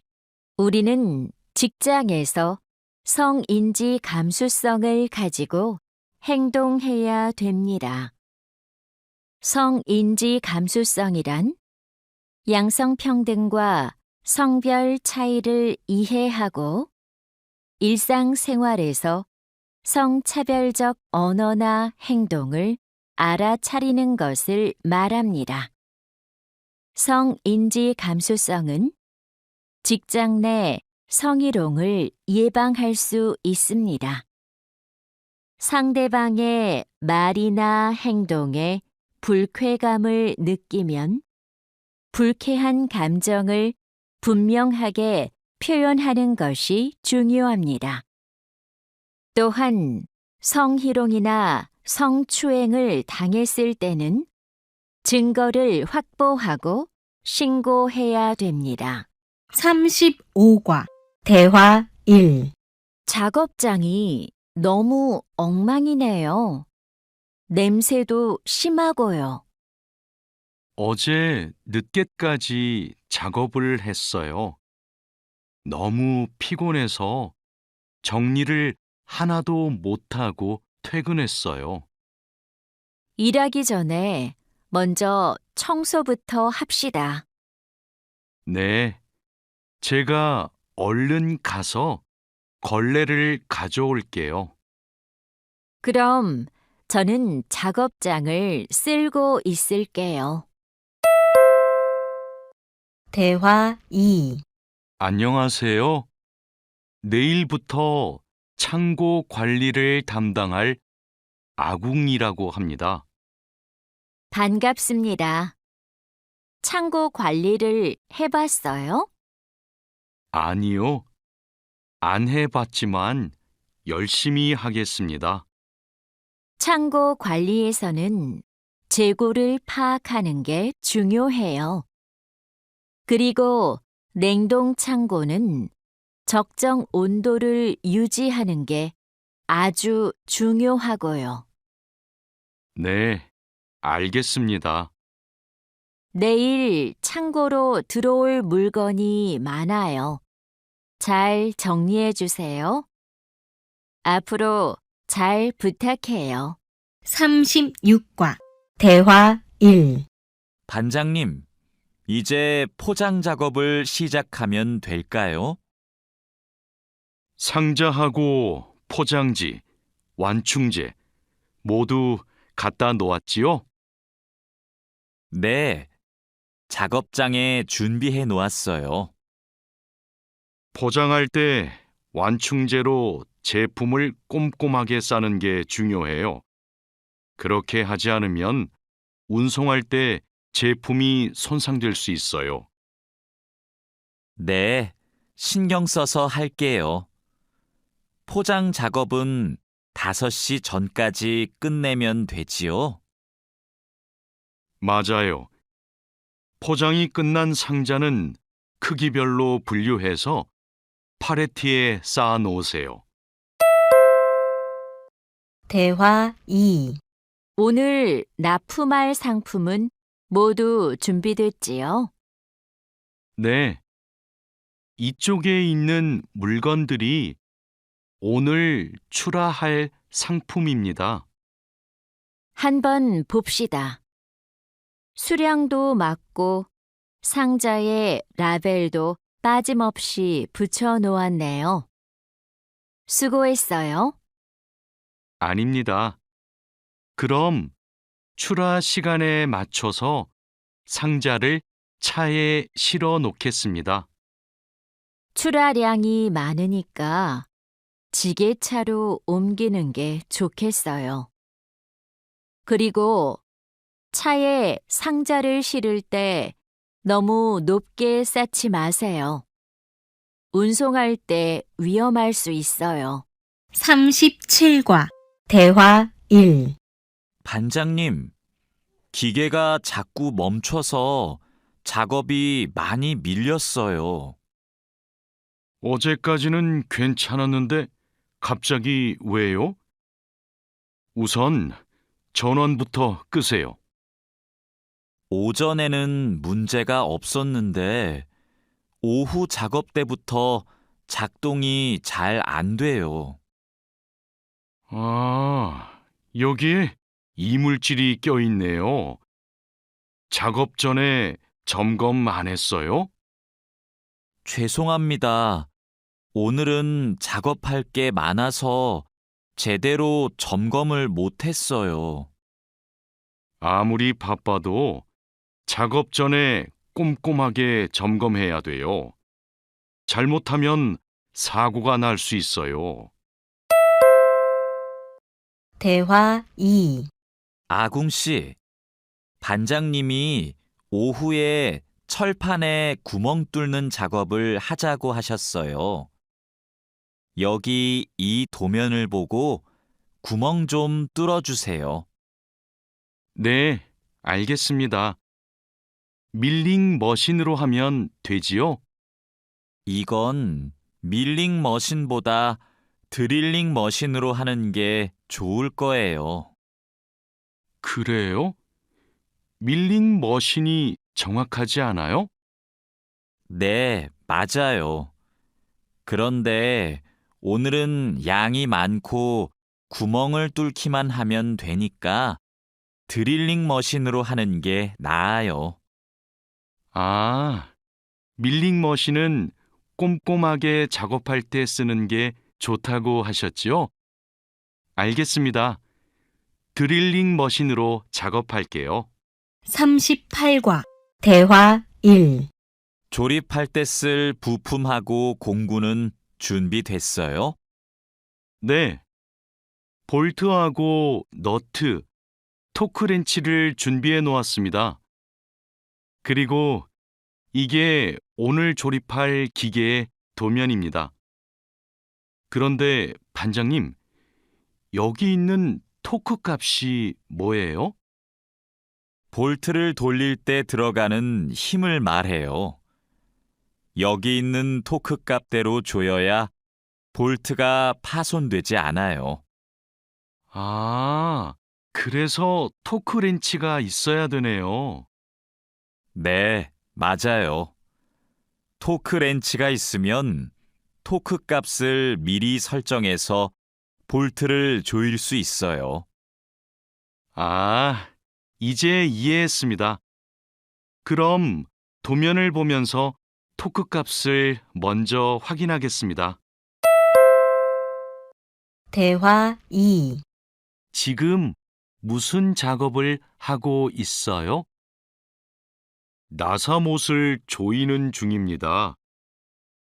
S4: 우리는 직장에서 성인지 감수성을 가지고 행동해야 됩니다. 성인지 감수성이란 양성평등과 성별 차이를 이해하고 일상생활에서 성차별적 언어나 행동을 알아차리는 것을 말합니다. 성인지 감수성은 직장 내 성희롱을 예방할 수 있습니다. 상대방의 말이나 행동에 불쾌감을 느끼면 불쾌한 감정을 분명하게 표현하는 것이 중요합니다. 또한 성희롱이나 성추행을 당했을 때는 증거를 확보하고 신고해야 됩니다.
S1: 35과 대화 1.
S4: 작업장이 너무 엉망이네요. 냄새도 심하고요.
S3: 어제 늦게까지 작업을 했어요. 너무 피곤해서 정리를 하나도 못하고 퇴근했어요.
S4: 일하기 전에 먼저 청소부터 합시다.
S3: 네, 제가 얼른 가서 걸레를 가져올게요.
S4: 그럼 저는 작업장을 쓸고 있을게요.
S1: 대화 2.
S3: 안녕하세요. 내일부터 창고 관리를 담당할 아궁이라고 합니다.
S4: 반갑습니다. 창고 관리를 해봤어요?
S3: 아니요, 안 해봤지만 열심히 하겠습니다.
S4: 창고 관리에서는 재고를 파악하는 게 중요해요. 그리고 냉동 창고는 적정 온도를 유지하는 게 아주 중요하고요.
S3: 네, 알겠습니다.
S4: 내일 창고로 들어올 물건이 많아요. 잘 정리해 주세요. 앞으로 잘 부탁해요.
S1: 36과 대화 1.
S2: 반장님, 이제 포장 작업을 시작하면 될까요?
S3: 상자하고 포장지, 완충제 모두 갖다 놓았지요?
S2: 네, 작업장에 준비해 놓았어요.
S3: 포장할 때 완충제로 제품을 꼼꼼하게 싸는 게 중요해요. 그렇게 하지 않으면 운송할 때 제품이 손상될 수 있어요.
S2: 네, 신경 써서 할게요. 포장 작업은 5시 전까지 끝내면 되지요?
S3: 맞아요. 포장이 끝난 상자는 크기별로 분류해서 팔레트에 쌓아 놓으세요.
S1: 대화 2.
S4: 오늘 납품할 상품은 모두 준비됐지요?
S3: 네. 이쪽에 있는 물건들이 오늘 출하할 상품입니다.
S4: 한번 봅시다. 수량도 맞고 상자에 라벨도 빠짐없이 붙여 놓았네요. 수고했어요.
S3: 아닙니다. 그럼 출하 시간에 맞춰서 상자를 차에 실어 놓겠습니다.
S4: 출하량이 많으니까 지게차로 옮기는 게 좋겠어요. 그리고 차에 상자를 실을 때 너무 높게 쌓지 마세요. 운송할 때 위험할 수 있어요.
S1: 37과 대화 1.
S2: 반장님, 기계가 자꾸 멈춰서 작업이 많이 밀렸어요.
S3: 어제까지는 괜찮았는데 갑자기 왜요? 우선 전원부터 끄세요.
S2: 오전에는 문제가 없었는데 오후 작업 때부터 작동이 잘 안 돼요.
S3: 아, 여기에 이물질이 껴있네요. 작업 전에 점검 안 했어요?
S2: 죄송합니다. 오늘은 작업할 게 많아서 제대로 점검을 못 했어요.
S3: 아무리 바빠도 작업 전에 꼼꼼하게 점검해야 돼요. 잘못하면 사고가 날 수 있어요.
S1: 대화 2.
S2: 아궁 씨, 반장님이 오후에 철판에 구멍 뚫는 작업을 하자고 하셨어요. 여기 이 도면을 보고 구멍 좀 뚫어주세요.
S3: 네, 알겠습니다. 밀링 머신으로 하면 되지요?
S2: 이건 밀링 머신보다 드릴링 머신으로 하는 게 좋을 거예요.
S3: 그래요? 밀링 머신이 정확하지 않아요?
S2: 네, 맞아요. 그런데 오늘은 양이 많고 구멍을 뚫기만 하면 되니까 드릴링 머신으로 하는 게 나아요.
S3: 아, 밀링 머신은 꼼꼼하게 작업할 때 쓰는 게 좋다고 하셨지요? 알겠습니다. 드릴링 머신으로 작업할게요.
S1: 38과 대화 1.
S2: 조립할 때 쓸 부품하고 공구는 준비됐어요?
S3: 네. 볼트하고 너트, 토크렌치를 준비해 놓았습니다. 그리고 이게 오늘 조립할 기계의 도면입니다. 그런데 반장님, 여기 있는 토크 값이 뭐예요?
S2: 볼트를 돌릴 때 들어가는 힘을 말해요. 여기 있는 토크 값대로 조여야 볼트가 파손되지 않아요.
S3: 아, 그래서 토크렌치가 있어야 되네요.
S2: 네, 맞아요. 토크 렌치가 있으면 토크 값을 미리 설정해서 볼트를 조일 수 있어요.
S3: 아, 이제 이해했습니다. 그럼 도면을 보면서 토크 값을 먼저 확인하겠습니다.
S1: 대화 2.
S3: 지금 무슨 작업을 하고 있어요? 나사못을 조이는 중입니다.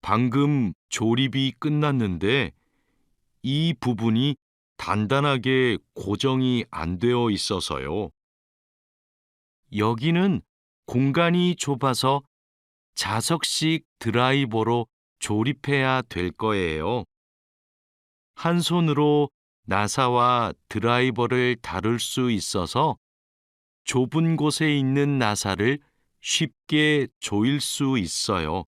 S3: 방금 조립이 끝났는데 이 부분이 단단하게 고정이 안 되어 있어서요. 여기는 공간이 좁아서 자석식 드라이버로 조립해야 될 거예요. 한 손으로 나사와 드라이버를 다룰 수 있어서 좁은 곳에 있는 나사를 쉽게 조일 수 있어요.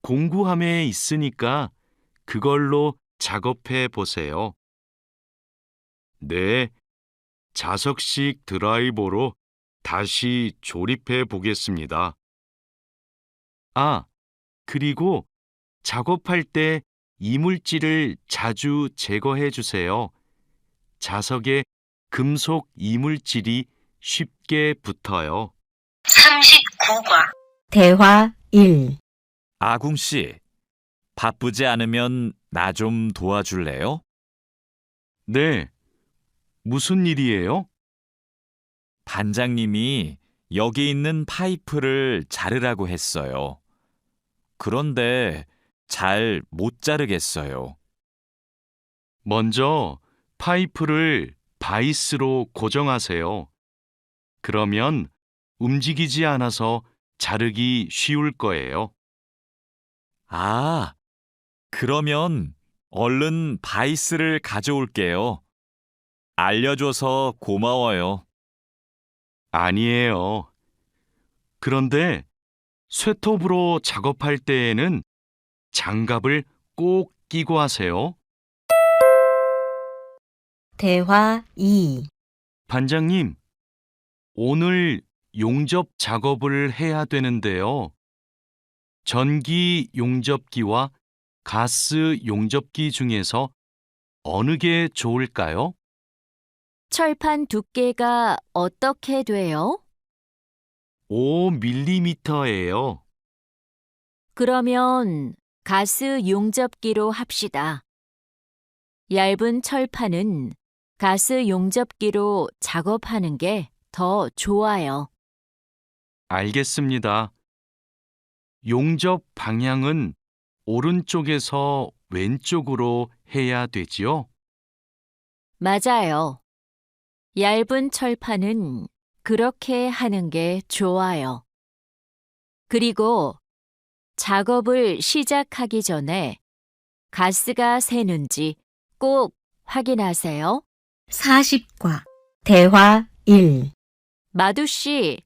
S3: 공구함에 있으니까 그걸로 작업해 보세요. 네, 자석식 드라이버로 다시 조립해 보겠습니다. 아, 그리고 작업할 때 이물질을 자주 제거해 주세요. 자석에 금속 이물질이 쉽게 붙어요.
S1: 39과 대화 1.
S2: 아궁 씨, 바쁘지 않으면 나 좀 도와줄래요?
S3: 네, 무슨 일이에요?
S2: 반장님이 여기 있는 파이프를 자르라고 했어요. 그런데 잘 못 자르겠어요.
S3: 먼저 파이프를 바이스로 고정하세요. 그러면 움직이지 않아서 자르기 쉬울 거예요.
S2: 아, 그러면 얼른 바이스를 가져올게요. 알려줘서 고마워요.
S3: 아니에요. 그런데 쇠톱으로 작업할 때에는 장갑을 꼭 끼고 하세요.
S1: 대화 2.
S3: 반장님, 오늘 용접 작업을 해야 되는데요. 전기 용접기와 가스 용접기 중에서 어느 게 좋을까요?
S4: 철판 두께가 어떻게 돼요?
S3: 5mm예요.
S4: 그러면 가스 용접기로 합시다. 얇은 철판은 가스 용접기로 작업하는 게 더 좋아요.
S3: 알겠습니다. 용접 방향은 오른쪽에서 왼쪽으로 해야 되지요?
S4: 맞아요. 얇은 철판은 그렇게 하는 게 좋아요. 그리고 작업을 시작하기 전에 가스가 새는지 꼭 확인하세요.
S1: 40과 대화 1.
S4: 마두 씨,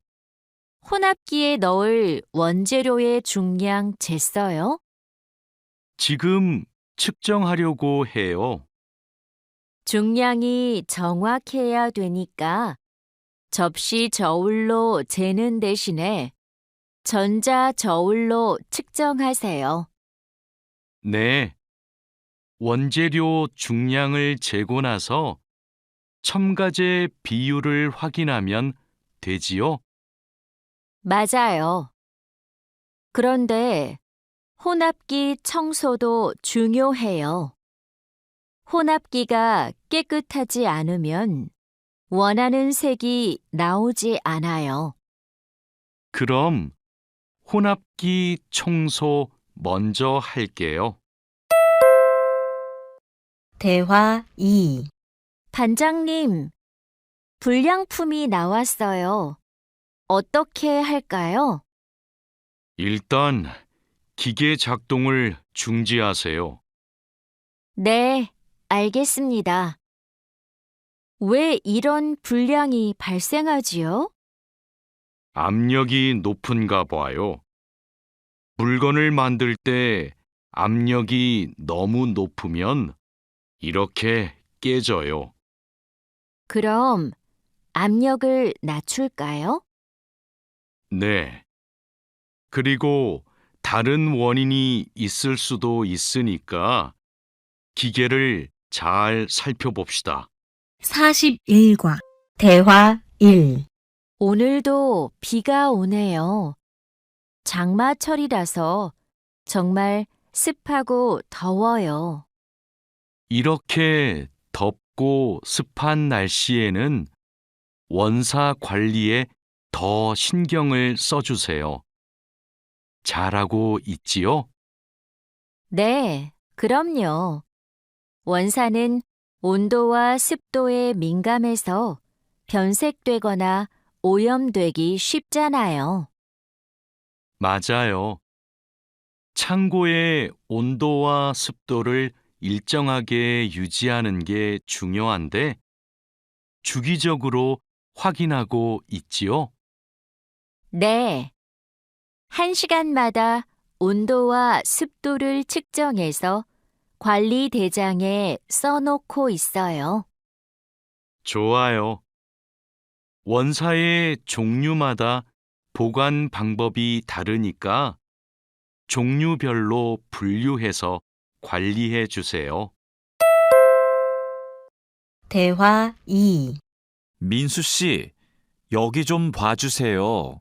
S4: 혼합기에 넣을 원재료의 중량 쟀어요?
S3: 지금 측정하려고 해요.
S4: 중량이 정확해야 되니까 접시 저울로 재는 대신에 전자 저울로 측정하세요.
S3: 네. 원재료 중량을 재고 나서 첨가제 비율을 확인하면 되지요?
S4: 맞아요. 그런데 혼합기 청소도 중요해요. 혼합기가 깨끗하지 않으면 원하는 색이 나오지 않아요.
S3: 그럼 혼합기 청소 먼저 할게요.
S1: 대화 2.
S4: 반장님, 불량품이 나왔어요. 어떻게 할까요?
S3: 일단 기계 작동을 중지하세요.
S4: 네, 알겠습니다. 왜 이런 불량이 발생하지요?
S3: 압력이 높은가 봐요. 물건을 만들 때 압력이 너무 높으면 이렇게 깨져요.
S4: 그럼 압력을 낮출까요?
S3: 네. 그리고 다른 원인이 있을 수도 있으니까 기계를 잘 살펴봅시다.
S1: 41과 대화 1.
S4: 오늘도 비가 오네요. 장마철이라서 정말 습하고 더워요.
S3: 이렇게 덥고 습한 날씨에는 원사 관리에 더 신경을 써주세요. 잘하고 있지요?
S4: 네, 그럼요. 원사는 온도와 습도에 민감해서 변색되거나 오염되기 쉽잖아요.
S3: 맞아요. 창고의 온도와 습도를 일정하게 유지하는 게 중요한데 주기적으로 확인하고 있지요?
S4: 네. 1시간마다 온도와 습도를 측정해서 관리 대장에 써놓고 있어요.
S3: 좋아요. 원사의 종류마다 보관 방법이 다르니까 종류별로 분류해서 관리해 주세요.
S1: 대화 2.
S2: 민수 씨, 여기 좀 봐주세요.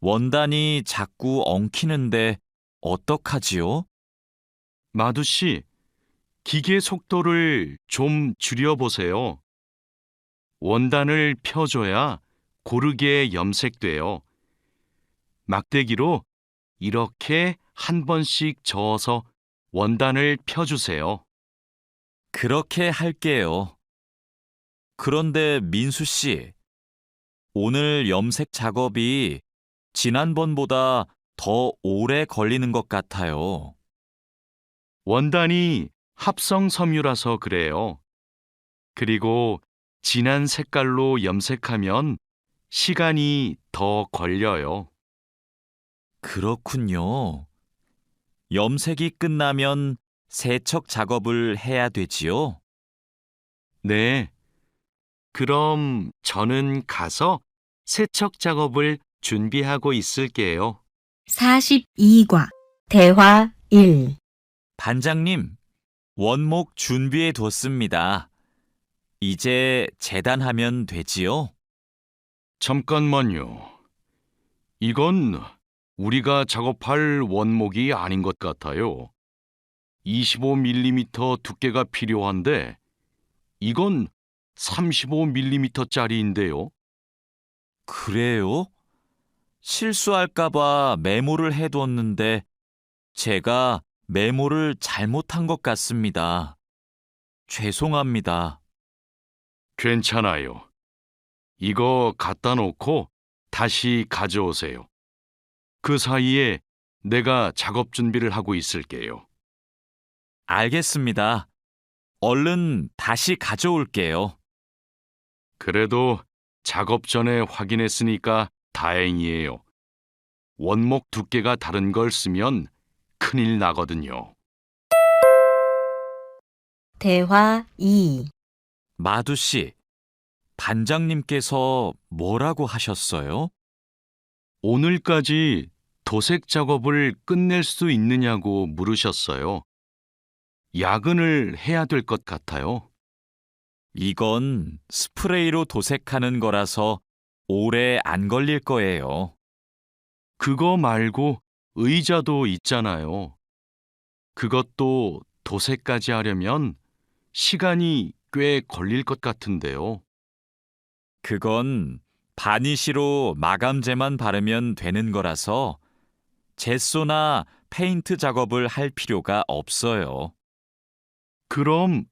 S2: 원단이 자꾸 엉키는데 어떡하지요?
S3: 마두 씨, 기계 속도를 좀 줄여보세요. 원단을 펴줘야 고르게 염색돼요. 막대기로 이렇게 한 번씩 저어서 원단을 펴주세요.
S2: 그렇게 할게요. 그런데 민수 씨, 오늘 염색 작업이 지난번보다 더 오래 걸리는 것 같아요.
S3: 원단이 합성 섬유라서 그래요. 그리고 진한 색깔로 염색하면 시간이 더 걸려요.
S2: 그렇군요. 염색이 끝나면 세척 작업을 해야 되지요?
S3: 네. 그럼 저는 가서 세척 작업을 준비하고 있을게요.
S1: 42과 대화 1.
S2: 반장님, 원목 준비해 뒀습니다. 이제 재단하면 되지요?
S3: 잠깐만요. 이건 우리가 작업할 원목이 아닌 것 같아요. 25mm 두께가 필요한데 이건 35mm짜리인데요.
S2: 그래요? 실수할까봐 메모를 해뒀는데 제가 메모를 잘못한 것 같습니다. 죄송합니다.
S3: 괜찮아요. 이거 갖다 놓고 다시 가져오세요. 그 사이에 내가 작업 준비를 하고 있을게요.
S2: 알겠습니다. 얼른 다시 가져올게요.
S3: 그래도 작업 전에 확인했으니까 다행이에요. 원목 두께가 다른 걸 쓰면 큰일 나거든요.
S1: 대화 2.
S2: 마두 씨, 반장님께서 뭐라고 하셨어요?
S3: 오늘까지 도색 작업을 끝낼 수 있느냐고 물으셨어요. 야근을 해야 될 것 같아요.
S2: 이건 스프레이로 도색하는 거라서 오래 안 걸릴 거예요.
S3: 그거 말고 의자도 있잖아요. 그것도 도색까지 하려면 시간이 꽤 걸릴 것 같은데요.
S2: 그건 바니쉬로 마감제만 바르면 되는 거라서 젯소나 페인트 작업을 할 필요가 없어요.
S3: 그럼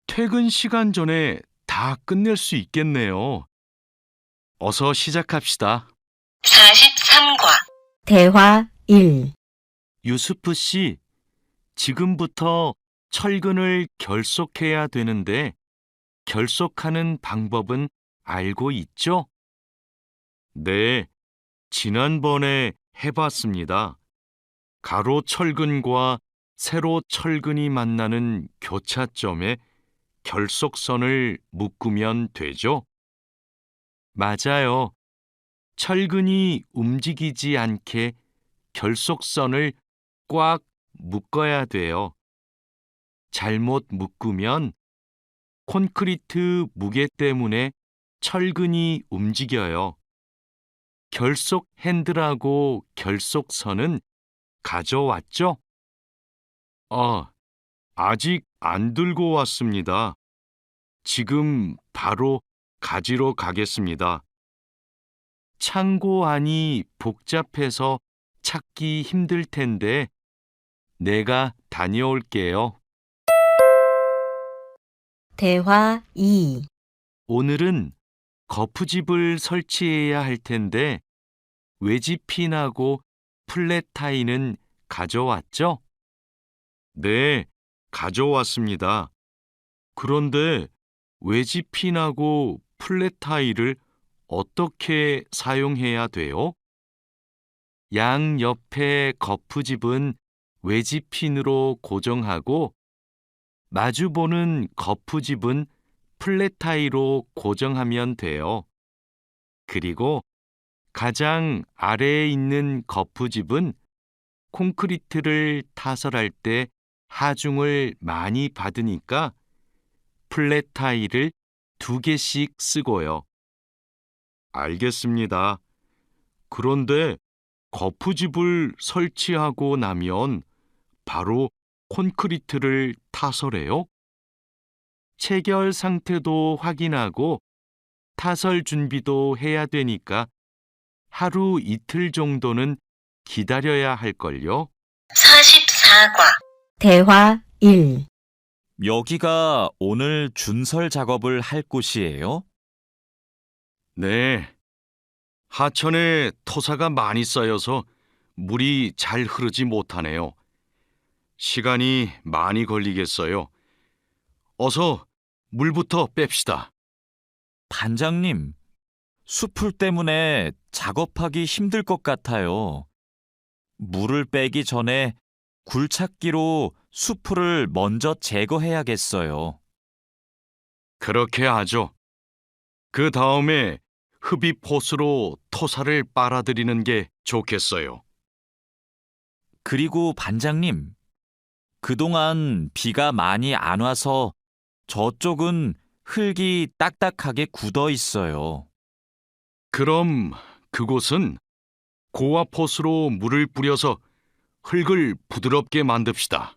S3: 퇴근 시간 전에 다 끝낼 수 있겠네요. 어서 시작합시다.
S1: 43과 대화 1.
S3: 유수프 씨, 지금부터 철근을 결속해야 되는데 결속하는 방법은 알고 있죠? 네, 지난번에 해봤습니다. 가로 철근과 세로 철근이 만나는 교차점에 결속선을 묶으면 되죠? 맞아요. 철근이 움직이지 않게 결속선을 꽉 묶어야 돼요. 잘못 묶으면 콘크리트 무게 때문에 철근이 움직여요. 결속 핸들하고 결속선은 가져왔죠? 아직 안 들고 왔습니다. 지금 바로 가지러 가겠습니다. 창고 안이 복잡해서 찾기 힘들 텐데 내가 다녀올게요.
S1: 대화 2.
S3: 오늘은 거푸집을 설치해야 할 텐데 외지핀하고 플랫타이는 가져왔죠? 네, 가져왔습니다. 그런데 외지핀하고 플랫타이를 어떻게 사용해야 돼요? 양 옆에 거푸집은 외지핀으로 고정하고 마주보는 거푸집은 플랫 타일로 고정하면 돼요. 그리고 가장 아래에 있는 거푸집은 콘크리트를 타설할 때 하중을 많이 받으니까 플랫 타일을 2개씩 쓰고요. 알겠습니다. 그런데 거푸집을 설치하고 나면 바로 콘크리트를 타설해요? 체결 상태도 확인하고 타설 준비도 해야 되니까 하루 이틀 정도는 기다려야 할걸요?
S1: 44과 대화 1.
S2: 여기가 오늘 준설 작업을 할 곳이에요?
S3: 네. 하천에 토사가 많이 쌓여서 물이 잘 흐르지 못하네요. 시간이 많이 걸리겠어요. 어서 물부터 뺍시다.
S2: 반장님, 수풀 때문에 작업하기 힘들 것 같아요. 물을 빼기 전에 굴착기로 수풀을 먼저 제거해야겠어요.
S3: 그렇게 하죠. 그 다음에 흡입 호스로 토사를 빨아들이는 게 좋겠어요.
S2: 그리고 반장님, 그동안 비가 많이 안 와서 저쪽은 흙이 딱딱하게 굳어 있어요.
S3: 그럼 그곳은 고압 호스로 물을 뿌려서 흙을 부드럽게 만듭시다.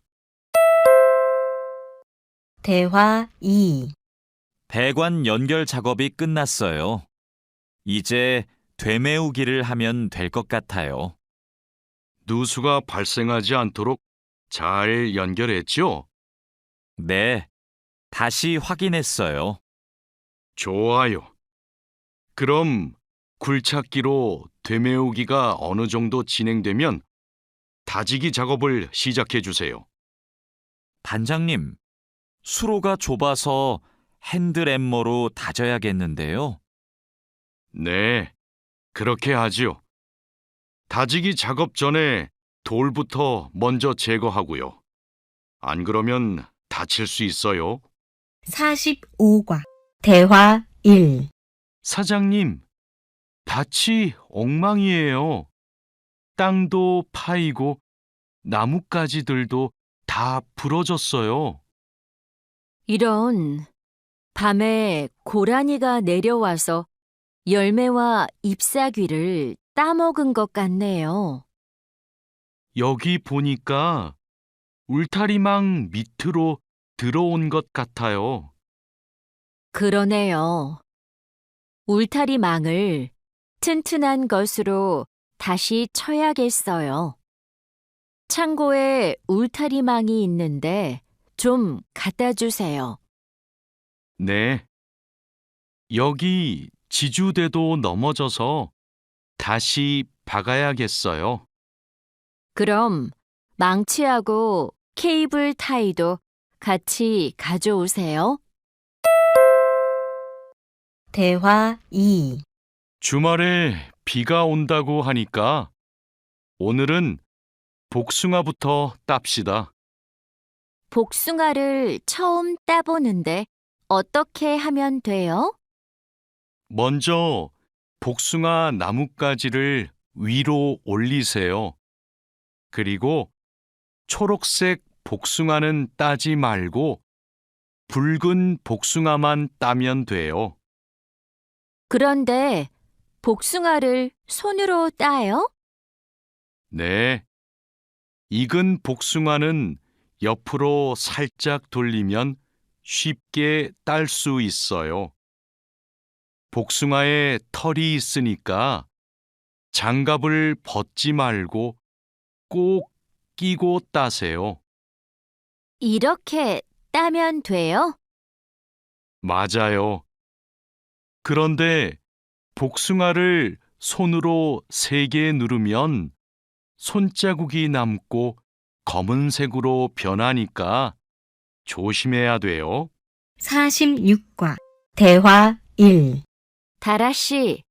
S1: 대화 2.
S2: 배관 연결 작업이 끝났어요. 이제 되메우기를 하면 될 것 같아요.
S3: 누수가 발생하지 않도록 잘 연결했죠?
S2: 네, 다시 확인했어요.
S3: 좋아요. 그럼 굴착기로 되메우기가 어느 정도 진행되면 다지기 작업을 시작해 주세요.
S2: 반장님, 수로가 좁아서 핸드램머로 다져야겠는데요.
S3: 네, 그렇게 하지요. 다지기 작업 전에 돌부터 먼저 제거하고요. 안 그러면 다칠 수 있어요.
S1: 45과 대화 1.
S3: 사장님, 밭이 엉망이에요. 땅도 파이고 나뭇가지들도 다 부러졌어요.
S4: 이런, 밤에 고라니가 내려와서 열매와 잎사귀를 따먹은 것 같네요.
S3: 여기 보니까 울타리망 밑으로 들어온 것 같아요.
S4: 그러네요. 울타리망을 튼튼한 것으로 다시 쳐야겠어요. 창고에 울타리망이 있는데 좀 갖다 주세요.
S3: 네. 여기 지주대도 넘어져서 다시 박아야겠어요.
S4: 그럼 망치하고 케이블 타이도 같이 가져오세요.
S1: 대화 2.
S3: 주말에 비가 온다고 하니까 오늘은 복숭아부터 땁시다.
S4: 복숭아를 처음 따보는데 어떻게 하면 돼요?
S3: 먼저 복숭아 나뭇가지를 위로 올리세요. 그리고 초록색 복숭아는 따지 말고 붉은 복숭아만 따면 돼요.
S4: 그런데 복숭아를 손으로 따요?
S3: 네. 익은 복숭아는 옆으로 살짝 돌리면 쉽게 딸 수 있어요. 복숭아에 털이 있으니까 장갑을 벗지 말고 꼭 끼고 따세요.
S4: 이렇게 따면 돼요?
S3: 맞아요. 그런데 복숭아를 손으로 세게 누르면 손자국이 남고 검은색으로 변하니까 조심해야 돼요.
S1: 46과 대화 1.
S4: 다라 씨,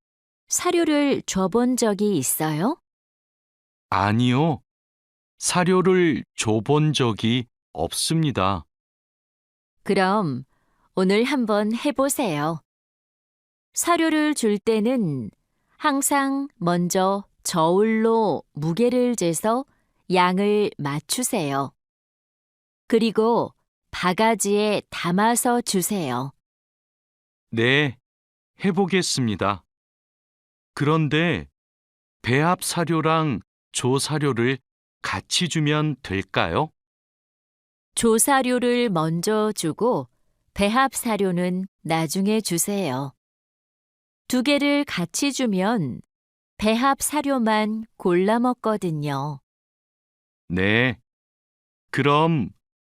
S4: 사료를 줘본 적이 있어요?
S3: 아니요. 사료를 줘본 적이 없습니다.
S4: 그럼 오늘 한번 해보세요. 사료를 줄 때는 항상 먼저 저울로 무게를 재서 양을 맞추세요. 그리고 바가지에 담아서 주세요.
S3: 네, 해보겠습니다. 그런데 배합 사료랑 조사료를 같이 주면 될까요?
S4: 조사료를 먼저 주고 배합 사료는 나중에 주세요. 두 개를 같이 주면 배합 사료만 골라 먹거든요.
S3: 네. 그럼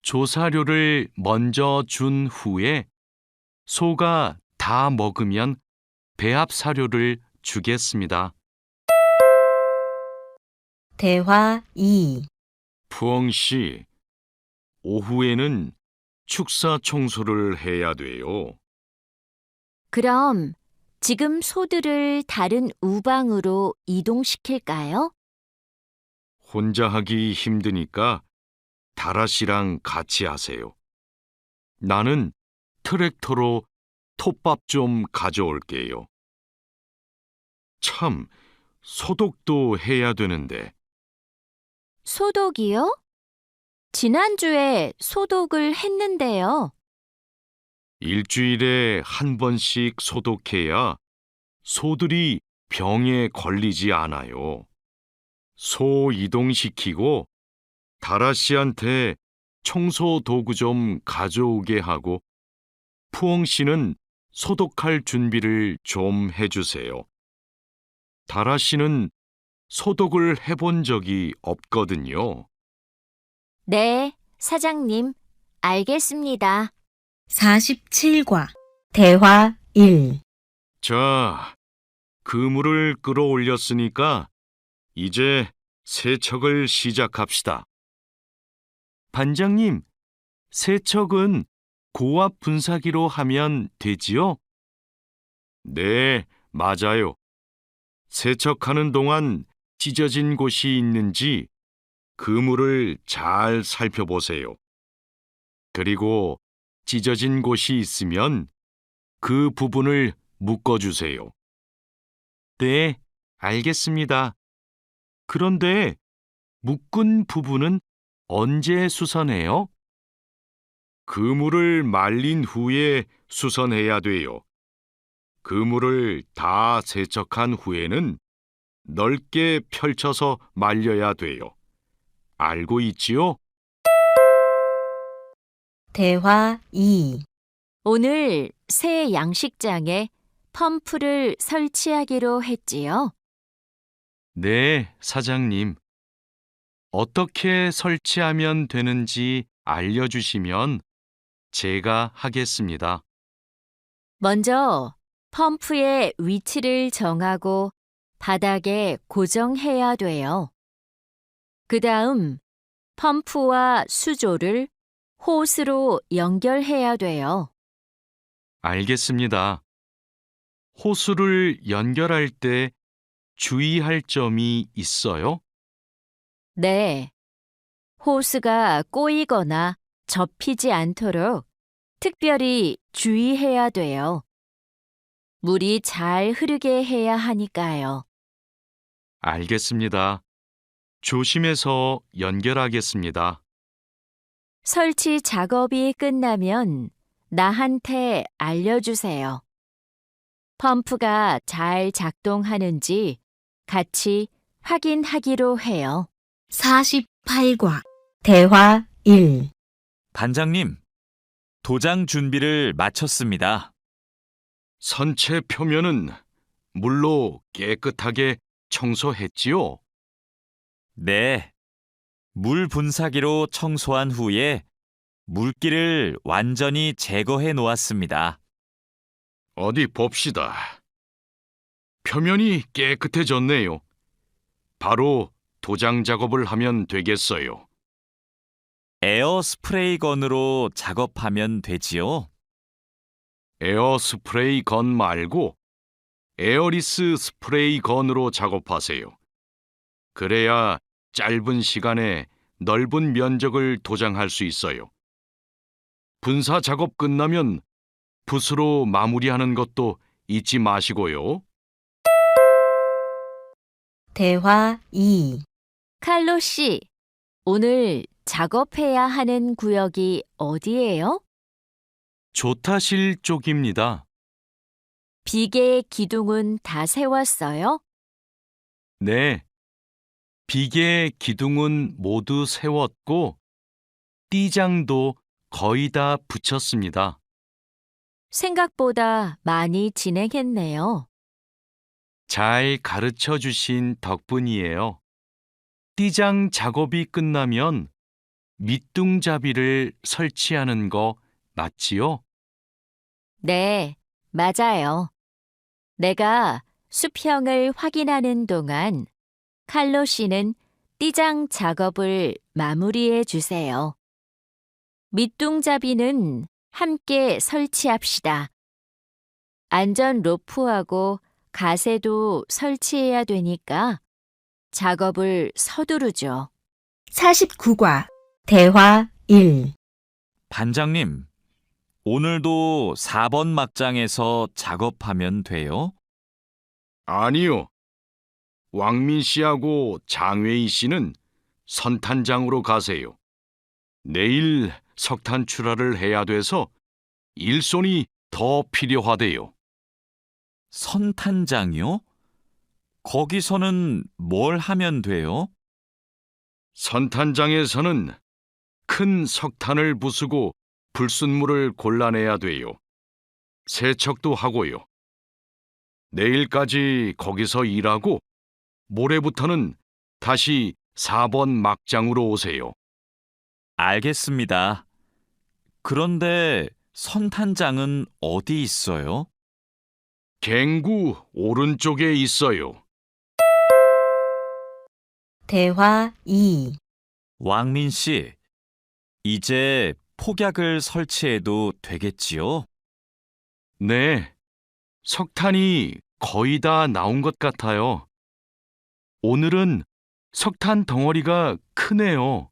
S3: 조사료를 먼저 준 후에 소가 다 먹으면 배합 사료를 주겠습니다.
S1: 대화 2.
S3: 푸엉 씨, 오후에는 축사 청소를 해야 돼요.
S4: 그럼 지금 소들을 다른 우방으로 이동시킬까요?
S3: 혼자 하기 힘드니까 다라 씨랑 같이 하세요. 나는 트랙터로 톱밥 좀 가져올게요. 참, 소독도 해야 되는데.
S4: 소독이요? 지난주에 소독을 했는데요.
S3: 일주일에 한 번씩 소독해야 소들이 병에 걸리지 않아요. 소 이동시키고 다라 씨한테 청소 도구 좀 가져오게 하고 푸엉 씨는 소독할 준비를 좀 해주세요. 다라 씨는 소독을 해본 적이 없거든요.
S4: 네, 사장님, 알겠습니다.
S1: 47과 대화 1.
S3: 자, 그물을 끌어올렸으니까 이제 세척을 시작합시다. 반장님, 세척은 고압 분사기로 하면 되지요? 네, 맞아요. 세척하는 동안 찢어진 곳이 있는지 그물을 잘 살펴보세요. 그리고 찢어진 곳이 있으면 그 부분을 묶어주세요. 네, 알겠습니다. 그런데 묶은 부분은 언제 수선해요? 그물을 말린 후에 수선해야 돼요. 그물을 다 세척한 후에는 넓게 펼쳐서 말려야 돼요. 알고 있지요?
S1: 대화 2.
S4: 오늘 새 양식장에 펌프를 설치하기로 했지요.
S3: 네, 사장님. 어떻게 설치하면 되는지 알려주시면 제가 하겠습니다.
S4: 먼저 펌프의 위치를 정하고 바닥에 고정해야 돼요. 그 다음 펌프와 수조를 호스로 연결해야 돼요.
S3: 알겠습니다. 호수를 연결할 때 주의할 점이 있어요?
S4: 네. 호스가 꼬이거나 접히지 않도록 특별히 주의해야 돼요. 물이 잘 흐르게 해야 하니까요.
S3: 알겠습니다. 조심해서 연결하겠습니다.
S4: 설치 작업이 끝나면 나한테 알려주세요. 펌프가 잘 작동하는지 같이 확인하기로 해요.
S1: 48과 대화 1.
S2: 반장님, 도장 준비를 마쳤습니다.
S3: 선체 표면은 물로 깨끗하게 청소했지요?
S2: 네. 물 분사기로 청소한 후에 물기를 완전히 제거해 놓았습니다.
S3: 어디 봅시다. 표면이 깨끗해졌네요. 바로 도장 작업을 하면 되겠어요.
S2: 에어 스프레이 건으로 작업하면 되지요?
S3: 에어 스프레이 건 말고 에어리스 스프레이 건으로 작업하세요. 그래야 짧은 시간에 넓은 면적을 도장할 수 있어요. 분사 작업 끝나면 붓으로 마무리하는 것도 잊지 마시고요.
S1: 대화 2.
S4: 칼로 씨, 오늘 작업해야 하는 구역이 어디예요?
S3: 조타실 쪽입니다.
S4: 비계 기둥은 다 세웠어요?
S3: 네. 비계 기둥은 모두 세웠고 띠장도 거의 다 붙였습니다.
S4: 생각보다 많이 진행했네요.
S3: 잘 가르쳐 주신 덕분이에요. 띠장 작업이 끝나면 밑둥잡이를 설치하는 거 맞지요?
S4: 네, 맞아요. 내가 수평을 확인하는 동안 칼로 씨는 띠장 작업을 마무리해 주세요. 밑둥잡이는 함께 설치합시다. 안전 로프하고 가세도 설치해야 되니까 작업을 서두르죠.
S1: 49과 대화 1.
S2: 반장님, 오늘도 4번 막장에서 작업하면 돼요?
S3: 아니요. 왕민 씨하고 장회희 씨는 선탄장으로 가세요. 내일 석탄 출하를 해야 돼서 일손이 더 필요하대요.
S2: 선탄장이요? 거기서는 뭘 하면 돼요?
S3: 선탄장에서는 큰 석탄을 부수고 불순물을 골라내야 돼요. 세척도 하고요. 내일까지 거기서 일하고 모레부터는 다시 4번 막장으로 오세요.
S2: 알겠습니다. 그런데 선탄장은 어디 있어요?
S3: 갱구 오른쪽에 있어요.
S1: 대화 2.
S2: 왕민 씨, 이제 폭약을 설치해도 되겠지요?
S3: 네, 석탄이 거의 다 나온 것 같아요. 오늘은 석탄 덩어리가 크네요.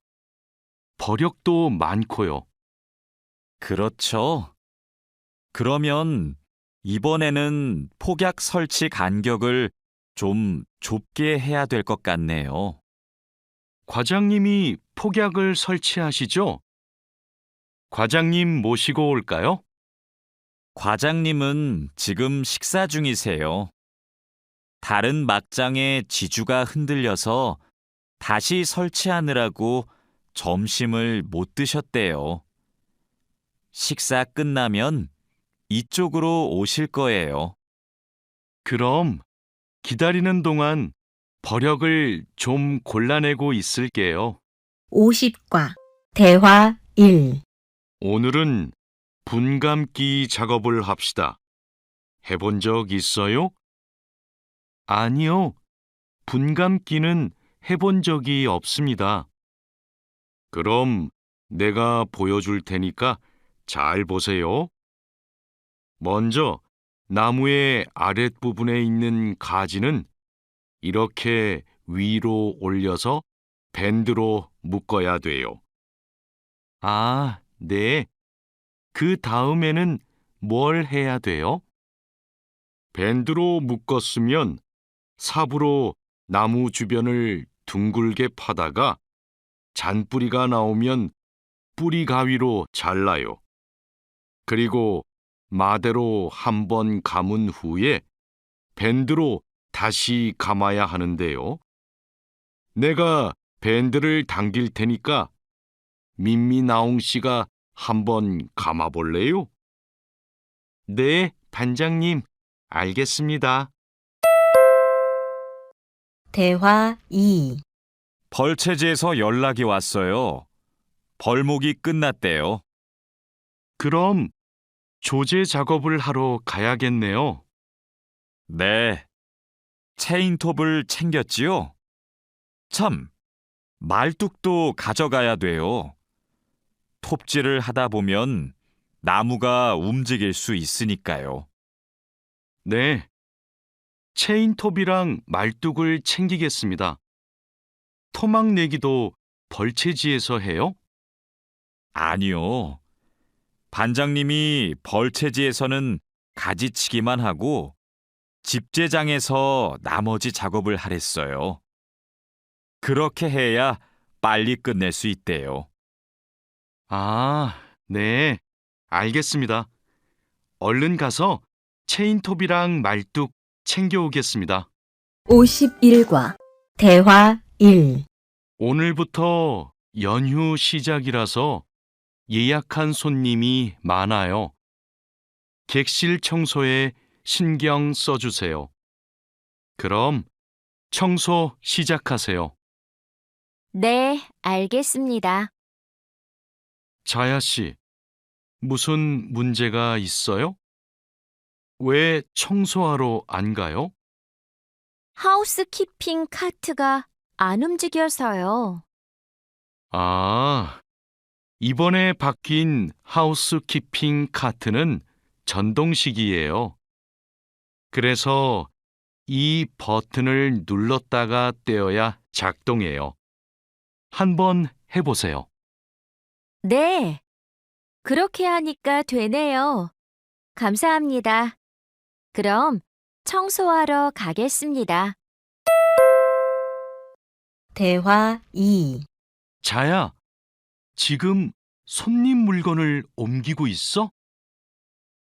S3: 버력도 많고요.
S2: 그렇죠. 그러면 이번에는 폭약 설치 간격을 좀 좁게 해야 될 것 같네요.
S3: 과장님이 폭약을 설치하시죠? 과장님 모시고 올까요?
S2: 과장님은 지금 식사 중이세요. 다른 막장의 지주가 흔들려서 다시 설치하느라고 점심을 못 드셨대요. 식사 끝나면 이쪽으로 오실 거예요.
S3: 그럼 기다리는 동안 버력을 좀 골라내고 있을게요.
S1: 50과 대화 1.
S3: 오늘은 분감기 작업을 합시다. 해본 적 있어요? 아니요. 분감기는 해본 적이 없습니다. 그럼 내가 보여줄 테니까 잘 보세요. 먼저 나무의 아랫부분에 있는 가지는 이렇게 위로 올려서 밴드로 묶어야 돼요. 아, 네. 그 다음에는 뭘 해야 돼요? 밴드로 묶었으면 삽으로 나무 주변을 둥글게 파다가 잔뿌리가 나오면 뿌리 가위로 잘라요. 그리고 마대로 한번 감은 후에 밴드로 다시 감아야 하는데요. 내가 밴드를 당길 테니까 민미나옹 씨가 한번 감아볼래요? 네, 반장님, 알겠습니다.
S1: 대화 2.
S2: 벌채지에서 연락이 왔어요. 벌목이 끝났대요.
S3: 그럼 조제 작업을 하러 가야겠네요.
S2: 네. 체인톱을 챙겼지요? 참, 말뚝도 가져가야 돼요. 톱질을 하다 보면 나무가 움직일 수 있으니까요.
S3: 네. 체인톱이랑 말뚝을 챙기겠습니다. 토막 내기도 벌채지에서 해요?
S2: 아니요. 반장님이 벌채지에서는 가지치기만 하고 집제장에서 나머지 작업을 하랬어요. 그렇게 해야 빨리 끝낼 수 있대요.
S3: 아, 네. 알겠습니다. 얼른 가서 체인톱이랑 말뚝 챙겨오겠습니다.
S1: 51과 대화 1.
S3: 오늘부터 연휴 시작이라서 예약한 손님이 많아요. 객실 청소에 신경 써주세요. 그럼 청소 시작하세요.
S4: 네, 알겠습니다.
S3: 자야 씨, 무슨 문제가 있어요? 왜 청소하러 안 가요?
S4: 하우스키핑 카트가 안 움직여서요.
S3: 아, 이번에 바뀐 하우스키핑 카트는 전동식이에요. 그래서 이 버튼을 눌렀다가 떼어야 작동해요. 한번 해보세요.
S4: 네, 그렇게 하니까 되네요. 감사합니다. 그럼 청소하러 가겠습니다.
S1: 대화 2.
S3: 자야, 지금 손님 물건을 옮기고 있어?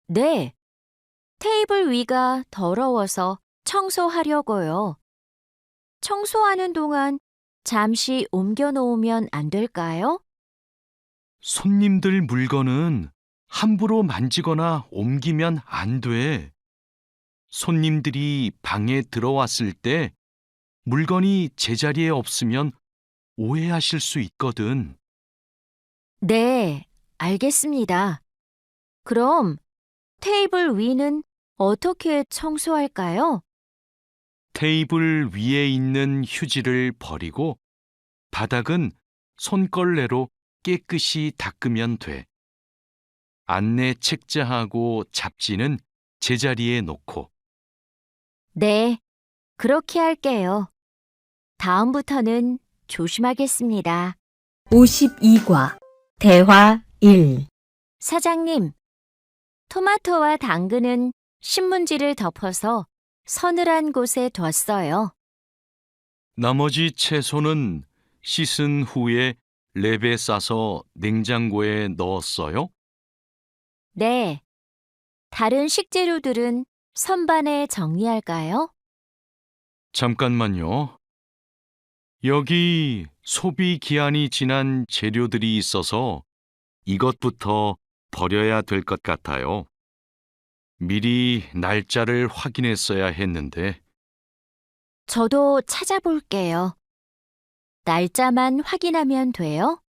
S4: 네, 테이블 위가 더러워서 청소하려고요. 청소하는 동안 잠시 옮겨 놓으면 안 될까요?
S3: 손님들 물건은 함부로 만지거나 옮기면 안 돼. 손님들이 방에 들어왔을 때 물건이 제자리에 없으면 오해하실 수 있거든.
S4: 네, 알겠습니다. 그럼 테이블 위는 어떻게 청소할까요?
S3: 테이블 위에 있는 휴지를 버리고 바닥은 손걸레로 깨끗이 닦으면 돼. 안내 책자하고 잡지는 제자리에 놓고.
S4: 네, 그렇게 할게요. 다음부터는 조심하겠습니다.
S1: 52과 대화 1.
S4: 사장님, 토마토와 당근은 신문지를 덮어서 서늘한 곳에 뒀어요.
S3: 나머지 채소는 씻은 후에 랩에 싸서 냉장고에 넣었어요?
S4: 네, 다른 식재료들은 선반에 정리할까요?
S3: 잠깐만요. 여기 소비 기한이 지난 재료들이 있어서 이것부터 버려야 될 것 같아요. 미리 날짜를 확인했어야 했는데.
S4: 저도 찾아볼게요. 날짜만 확인하면 돼요?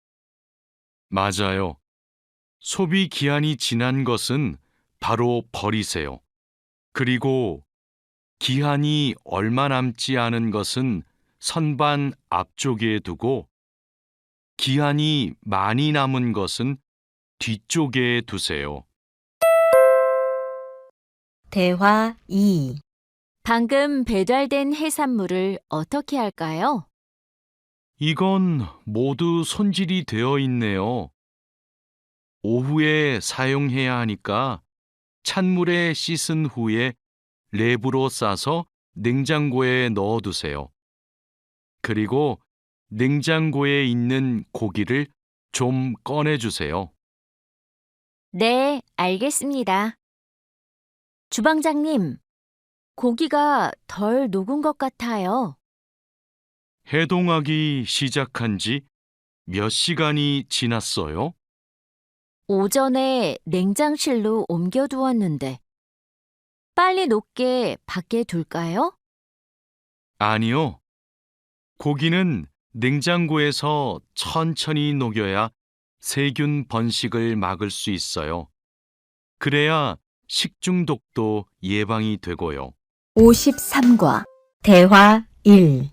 S3: 맞아요. 소비 기한이 지난 것은 바로 버리세요. 그리고 기한이 얼마 남지 않은 것은 선반 앞쪽에 두고 기한이 많이 남은 것은 뒤쪽에 두세요.
S1: 대화 2.
S4: 방금 배달된 해산물을 어떻게 할까요?
S3: 이건 모두 손질이 되어 있네요. 오후에 사용해야 하니까 찬물에 씻은 후에 랩으로 싸서 냉장고에 넣어두세요. 그리고 냉장고에 있는 고기를 좀 꺼내주세요.
S4: 네, 알겠습니다. 주방장님, 고기가 덜 녹은 것 같아요.
S3: 해동하기 시작한 지 몇 시간이 지났어요?
S4: 오전에 냉장실로 옮겨두었는데, 빨리 녹게 밖에 둘까요?
S3: 아니요. 고기는 냉장고에서 천천히 녹여야 세균 번식을 막을 수 있어요. 그래야 식중독도 예방이 되고요.
S1: 53과 대화 1.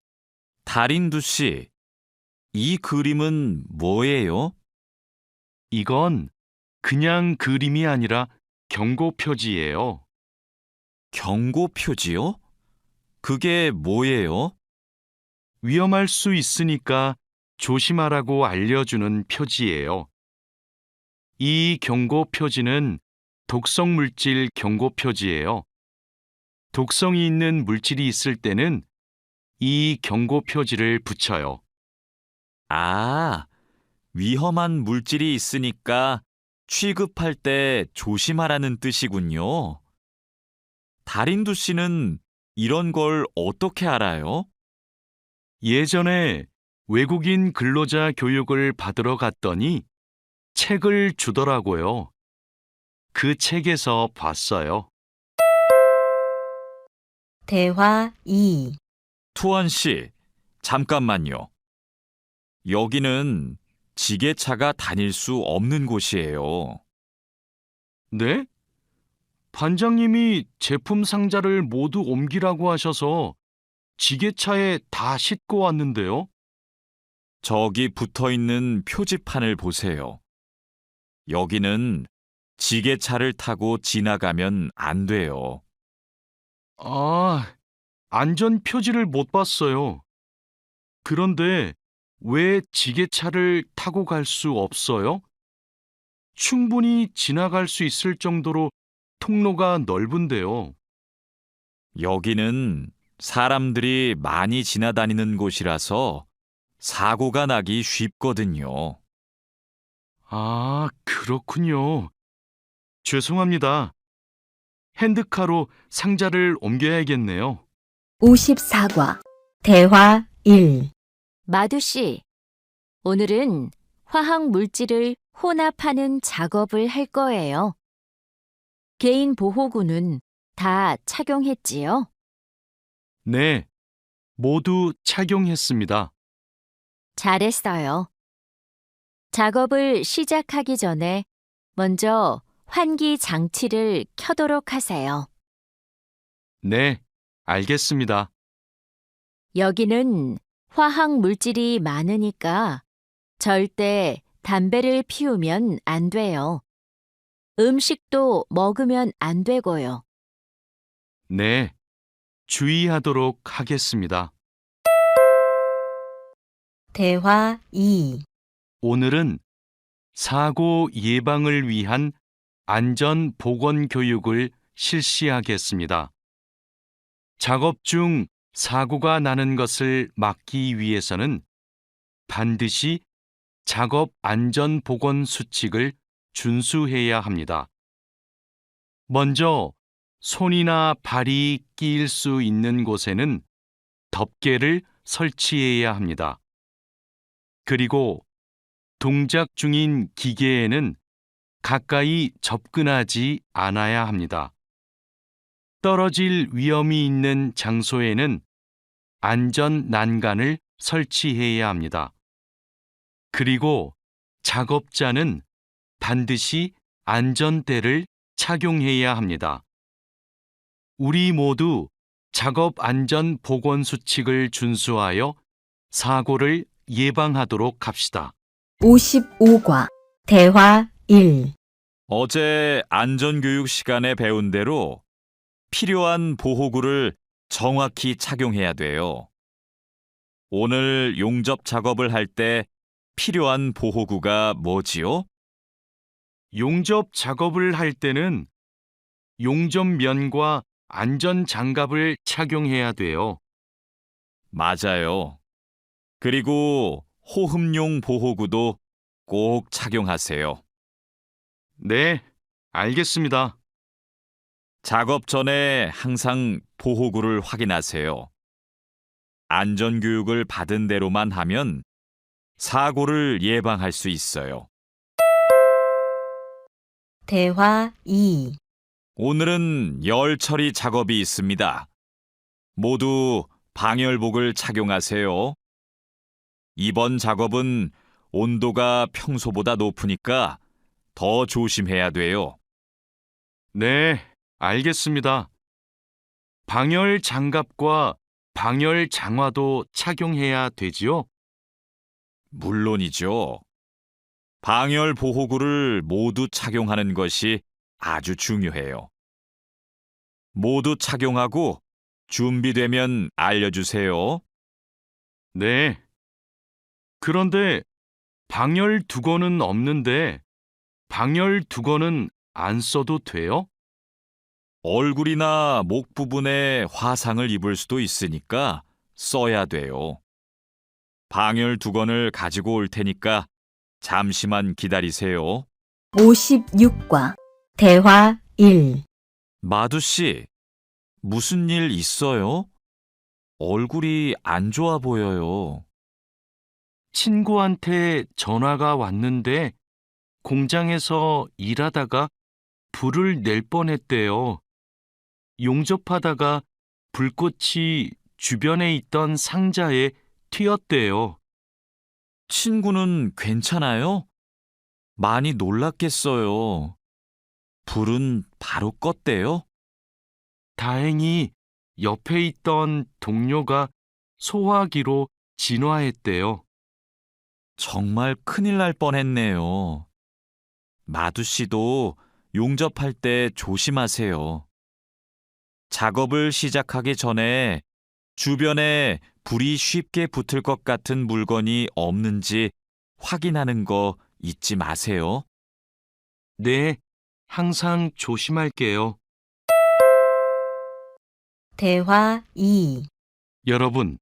S2: 달인두 씨, 이 그림은 뭐예요?
S3: 이건 그냥 그림이 아니라 경고 표지예요.
S2: 경고 표지요? 그게 뭐예요?
S3: 위험할 수 있으니까 조심하라고 알려주는 표지예요. 이 경고 표지는 독성 물질 경고 표지예요. 독성이 있는 물질이 있을 때는 이 경고 표지를 붙여요.
S2: 아, 위험한 물질이 있으니까 취급할 때 조심하라는 뜻이군요. 달인두 씨는 이런 걸 어떻게 알아요?
S3: 예전에 외국인 근로자 교육을 받으러 갔더니 책을 주더라고요. 그 책에서 봤어요.
S1: 대화 2.
S2: 투원 씨, 잠깐만요. 여기는 지게차가 다닐 수 없는 곳이에요.
S3: 네? 반장님이 제품 상자를 모두 옮기라고 하셔서 지게차에 다 싣고 왔는데요.
S2: 저기 붙어 있는 표지판을 보세요. 여기는 지게차를 타고 지나가면 안 돼요.
S3: 아, 안전 표지를 못 봤어요. 그런데 왜 지게차를 타고 갈 수 없어요? 충분히 지나갈 수 있을 정도로 통로가 넓은데요.
S2: 여기는 사람들이 많이 지나다니는 곳이라서 사고가 나기 쉽거든요.
S3: 아, 그렇군요. 죄송합니다. 핸드카로 상자를 옮겨야겠네요.
S1: 54과 대화 1.
S4: 마두 씨, 오늘은 화학 물질을 혼합하는 작업을 할 거예요. 개인 보호구는 다 착용했지요?
S3: 네, 모두 착용했습니다.
S4: 잘했어요. 작업을 시작하기 전에 먼저 환기 장치를 켜도록 하세요.
S3: 네, 알겠습니다.
S4: 여기는 화학 물질이 많으니까 절대 담배를 피우면 안 돼요. 음식도 먹으면 안 되고요.
S3: 네, 주의하도록 하겠습니다.
S1: 대화 2.
S3: 오늘은 사고 예방을 위한 안전 보건 교육을 실시하겠습니다. 작업 중 사고가 나는 것을 막기 위해서는 반드시 작업 안전 보건 수칙을 준수해야 합니다. 먼저 손이나 발이 끼일 수 있는 곳에는 덮개를 설치해야 합니다. 그리고 동작 중인 기계에는 가까이 접근하지 않아야 합니다. 떨어질 위험이 있는 장소에는 안전 난간을 설치해야 합니다. 그리고 작업자는 반드시 안전대를 착용해야 합니다. 우리 모두 작업 안전 보건 수칙을 준수하여 사고를 예방하도록 합시다.
S1: 55과 대화 1.
S2: 어제 안전교육 시간에 배운 대로 필요한 보호구를 정확히 착용해야 돼요. 오늘 용접 작업을 할 때 필요한 보호구가 뭐지요?
S3: 용접 작업을 할 때는 용접면과 안전 장갑을 착용해야 돼요.
S2: 맞아요. 그리고 호흡용 보호구도 꼭 착용하세요.
S3: 네, 알겠습니다.
S2: 작업 전에 항상 보호구를 확인하세요. 안전교육을 받은 대로만 하면 사고를 예방할 수 있어요.
S1: 대화 2.
S2: 오늘은 열 처리 작업이 있습니다. 모두 방열복을 착용하세요. 이번 작업은 온도가 평소보다 높으니까 더 조심해야 돼요.
S3: 네, 알겠습니다. 방열 장갑과 방열 장화도 착용해야 되지요?
S2: 물론이죠. 방열 보호구를 모두 착용하는 것이 아주 중요해요. 모두 착용하고 준비되면 알려주세요.
S3: 네. 그런데 방열 두건은 없는데 방열 두건은 안 써도 돼요?
S2: 얼굴이나 목 부분에 화상을 입을 수도 있으니까 써야 돼요. 방열 두건을 가지고 올 테니까 잠시만 기다리세요.
S1: 56과 대화 1.
S2: 마두 씨, 무슨 일 있어요? 얼굴이 안 좋아 보여요.
S3: 친구한테 전화가 왔는데 공장에서 일하다가 불을 낼 뻔했대요. 용접하다가 불꽃이 주변에 있던 상자에 튀었대요.
S2: 친구는 괜찮아요? 많이 놀랐겠어요. 불은 바로 껐대요?
S3: 다행히 옆에 있던 동료가 소화기로 진화했대요.
S2: 정말 큰일 날 뻔했네요. 마두 씨도 용접할 때 조심하세요. 작업을 시작하기 전에 주변에 불이 쉽게 붙을 것 같은 물건이 없는지 확인하는 거 잊지 마세요.
S3: 네, 항상 조심할게요.
S1: 대화 2.
S3: 여러분,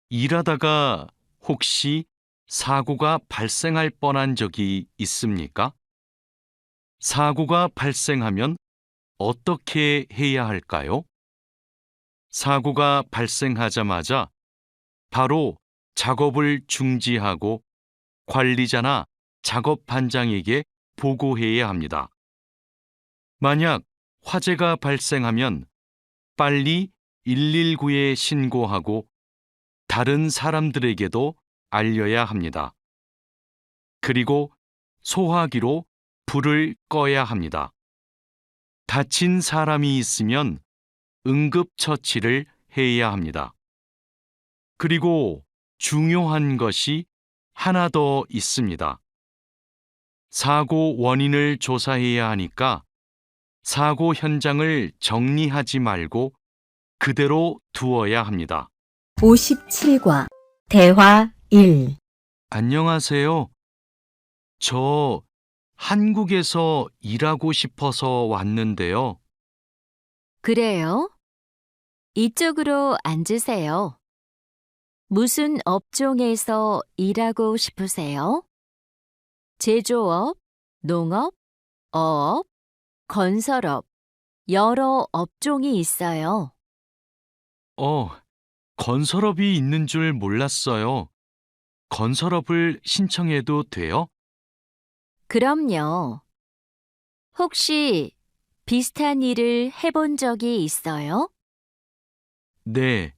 S3: 일하다가 혹시 사고가 발생할 뻔한 적이 있습니까? 사고가 발생하면 어떻게 해야 할까요? 사고가 발생하자마자 바로 작업을 중지하고 관리자나 작업 반장에게 보고해야 합니다. 만약 화재가 발생하면 빨리 119에 신고하고 다른 사람들에게도 알려야 합니다. 그리고 소화기로 불을 꺼야 합니다. 다친 사람이 있으면 응급처치를 해야 합니다. 그리고 중요한 것이 하나 더 있습니다. 사고 원인을 조사해야 하니까 사고 현장을 정리하지 말고 그대로 두어야 합니다.
S1: 57과 대화 1.
S3: 안녕하세요. 저 한국에서 일하고 싶어서 왔는데요.
S4: 그래요? 이쪽으로 앉으세요. 무슨 업종에서 일하고 싶으세요? 제조업, 농업, 어업, 건설업, 여러 업종이 있어요.
S3: 건설업이 있는 줄 몰랐어요. 건설업을 신청해도 돼요?
S4: 그럼요. 혹시 비슷한 일을 해본 적이 있어요?
S3: 네.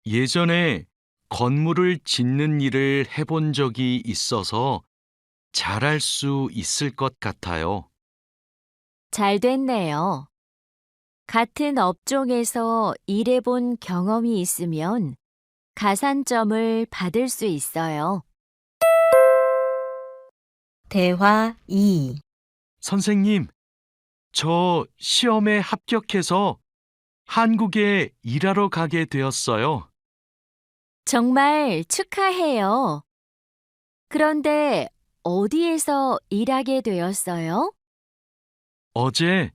S3: 예전에 건물을 짓는 일을 해본 적이 있어서 잘할 수 있을 것 같아요.
S4: 잘 됐네요. 같은 업종에서 일해본 경험이 있으면 가산점을 받을 수 있어요.
S1: 대화 2.
S3: 선생님, 저 시험에 합격해서 한국에 일하러 가게 되었어요.
S4: 정말 축하해요. 그런데 어디에서 일하게 되었어요?
S3: 어제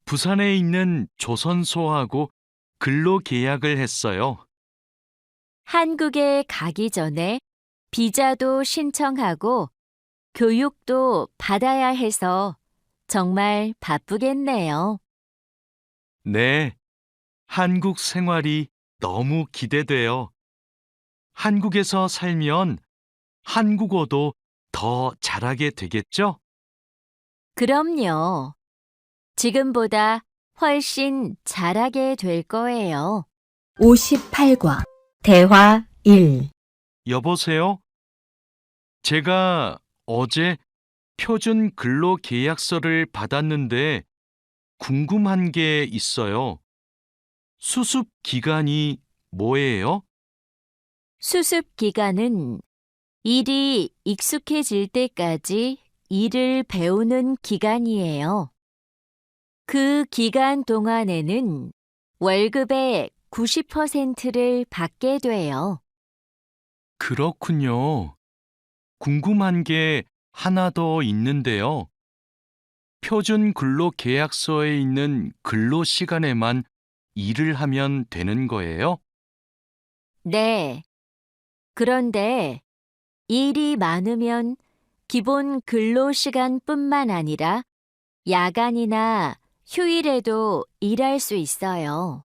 S3: 부산에 있는 조선소하고 근로 계약을 했어요.
S4: 한국에 가기 전에 비자도 신청하고 교육도 받아야 해서 정말 바쁘겠네요.
S3: 네, 한국 생활이 너무 기대돼요. 한국에서 살면 한국어도 더 잘하게 되겠죠?
S4: 그럼요. 지금보다 훨씬 잘하게 될 거예요.
S1: 58과 대화 1.
S3: 여보세요? 제가 어제 표준 근로 계약서를 받았는데 궁금한 게 있어요. 수습 기간이 뭐예요?
S4: 수습 기간은 일이 익숙해질 때까지 일을 배우는 기간이에요. 그 기간 동안에는 월급의 90%를 받게 돼요.
S3: 그렇군요. 궁금한 게 하나 더 있는데요. 표준 근로 계약서에 있는 근로 시간에만 일을 하면 되는 거예요?
S4: 네. 그런데 일이 많으면 기본 근로 시간뿐만 아니라 야간이나 휴일에도 일할 수 있어요.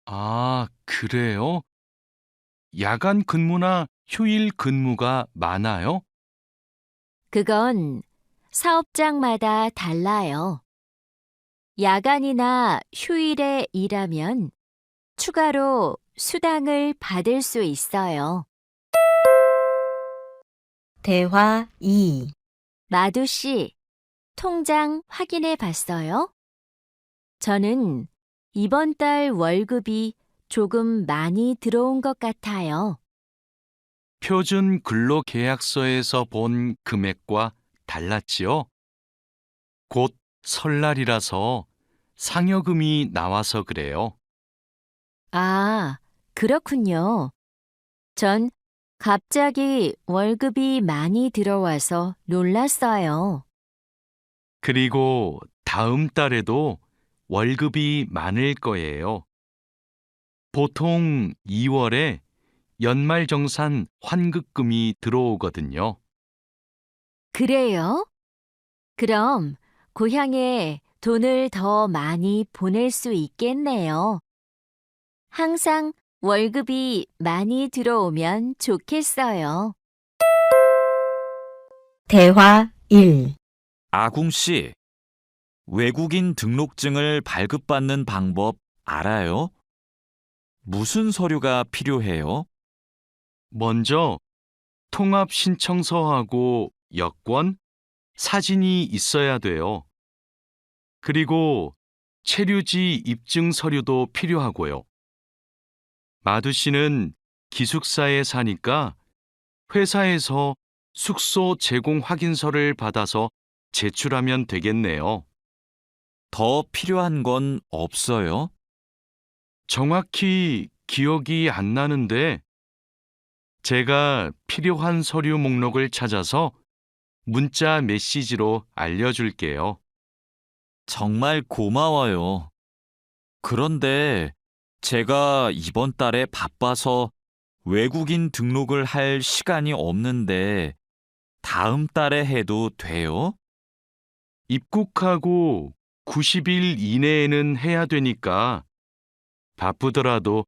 S3: 아, 그래요? 야간 근무나 휴일 근무가 많아요?
S4: 그건 사업장마다 달라요. 야간이나 휴일에 일하면 추가로 수당을 받을 수 있어요.
S1: 대화 2.
S4: 마두 씨, 통장 확인해 봤어요? 저는 이번 달 월급이 조금 많이 들어온 것 같아요.
S3: 표준 근로 계약서에서 본 금액과 달랐지요? 곧 설날이라서 상여금이 나와서 그래요.
S4: 아, 그렇군요. 전 갑자기 월급이 많이 들어와서 놀랐어요.
S3: 그리고 다음 달에도 월급이 많을 거예요. 보통 2월에 연말정산 환급금이 들어오거든요.
S4: 그래요? 그럼 고향에 돈을 더 많이 보낼 수 있겠네요. 항상 월급이 많이 들어오면 좋겠어요.
S1: 대화 1.
S2: 아궁 씨, 외국인 등록증을 발급받는 방법 알아요? 무슨 서류가 필요해요?
S3: 먼저 통합 신청서하고 여권, 사진이 있어야 돼요. 그리고 체류지 입증 서류도 필요하고요. 마두 씨는 기숙사에 사니까 회사에서 숙소 제공 확인서를 받아서 제출하면 되겠네요.
S2: 더 필요한 건 없어요?
S3: 정확히 기억이 안 나는데 제가 필요한 서류 목록을 찾아서 문자 메시지로 알려줄게요.
S2: 정말 고마워요. 그런데 제가 이번 달에 바빠서 외국인 등록을 할 시간이 없는데 다음 달에 해도 돼요?
S3: 입국하고 90일 이내에는 해야 되니까 바쁘더라도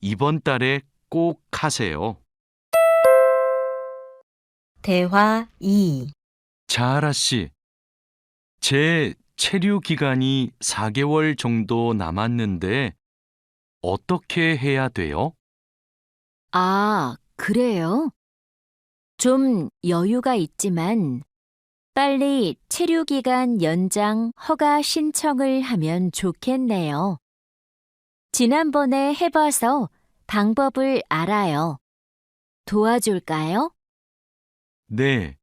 S3: 이번 달에 꼭 하세요.
S1: 대화 2.
S3: 자하라 씨, 제 체류 기간이 4개월 정도 남았는데 어떻게 해야 돼요?
S4: 아, 그래요? 좀 여유가 있지만 빨리 체류기간 연장 허가 신청을 하면 좋겠네요. 지난번에 해봐서 방법을 알아요. 도와줄까요?
S3: 네,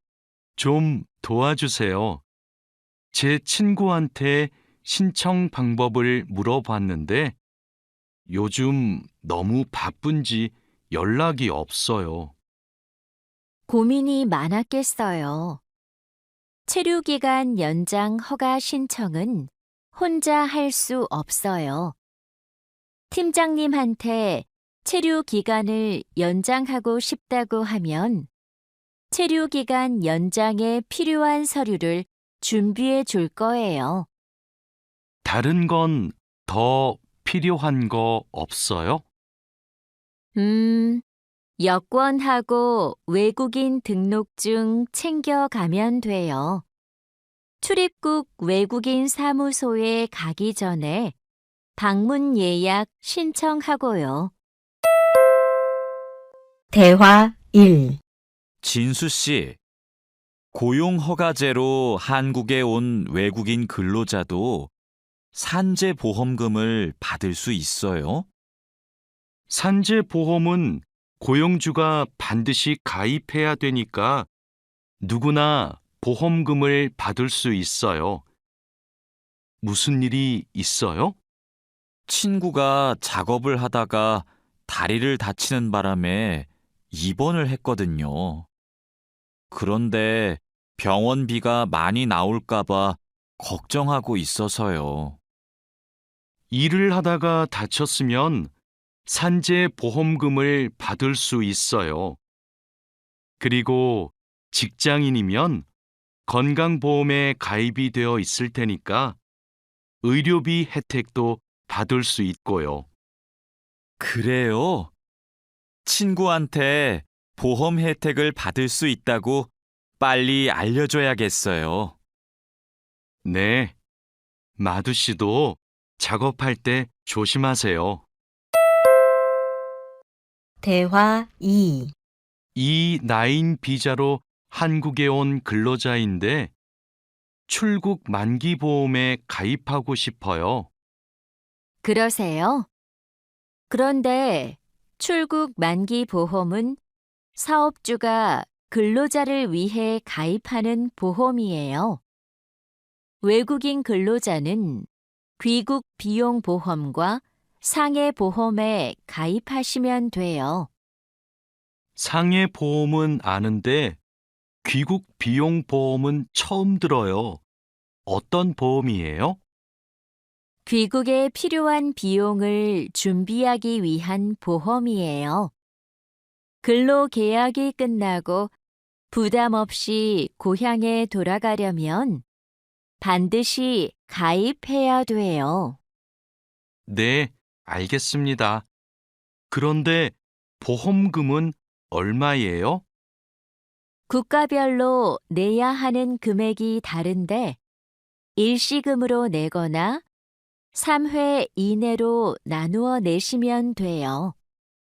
S3: 좀 도와주세요. 제 친구한테 신청 방법을 물어봤는데 요즘 너무 바쁜지 연락이 없어요.
S4: 고민이 많았겠어요. 체류기간 연장 허가 신청은 혼자 할 수 없어요. 팀장님한테 체류기간을 연장하고 싶다고 하면 체류기간 연장에 필요한 서류를 준비해 줄 거예요.
S3: 다른 건 더 필요한 거 없어요?
S4: 여권하고 외국인 등록증 챙겨가면 돼요. 출입국 외국인 사무소에 가기 전에 방문 예약 신청하고요.
S1: 대화 1.
S2: 진수 씨, 고용 허가제로 한국에 온 외국인 근로자도 산재 보험금을 받을 수 있어요?
S3: 산재 보험은 고용주가 반드시 가입해야 되니까 누구나 보험금을 받을 수 있어요. 무슨 일이 있어요?
S2: 친구가 작업을 하다가 다리를 다치는 바람에 입원을 했거든요. 그런데 병원비가 많이 나올까봐 걱정하고 있어서요.
S3: 일을 하다가 다쳤으면 산재 보험금을 받을 수 있어요. 그리고 직장인이면 건강보험에 가입이 되어 있을 테니까 의료비 혜택도 받을 수 있고요.
S2: 그래요? 친구한테 보험 혜택을 받을 수 있다고 빨리 알려줘야겠어요.
S3: 네, 마두 씨도 작업할 때 조심하세요.
S1: 대화 2.
S3: 이 나인 비자로 한국에 온 근로자인데 출국 만기 보험에 가입하고 싶어요.
S4: 그러세요? 그런데 출국 만기 보험은 사업주가 근로자를 위해 가입하는 보험이에요. 외국인 근로자는 귀국 비용 보험과 상해 보험에 가입하시면 돼요.
S3: 상해 보험은 아는데 귀국 비용 보험은 처음 들어요. 어떤 보험이에요?
S4: 귀국에 필요한 비용을 준비하기 위한 보험이에요. 근로 계약이 끝나고 부담 없이 고향에 돌아가려면 반드시 가입해야 돼요.
S3: 네, 알겠습니다. 그런데 보험금은 얼마예요?
S4: 국가별로 내야 하는 금액이 다른데 일시금으로 내거나 3회 이내로 나누어 내시면 돼요.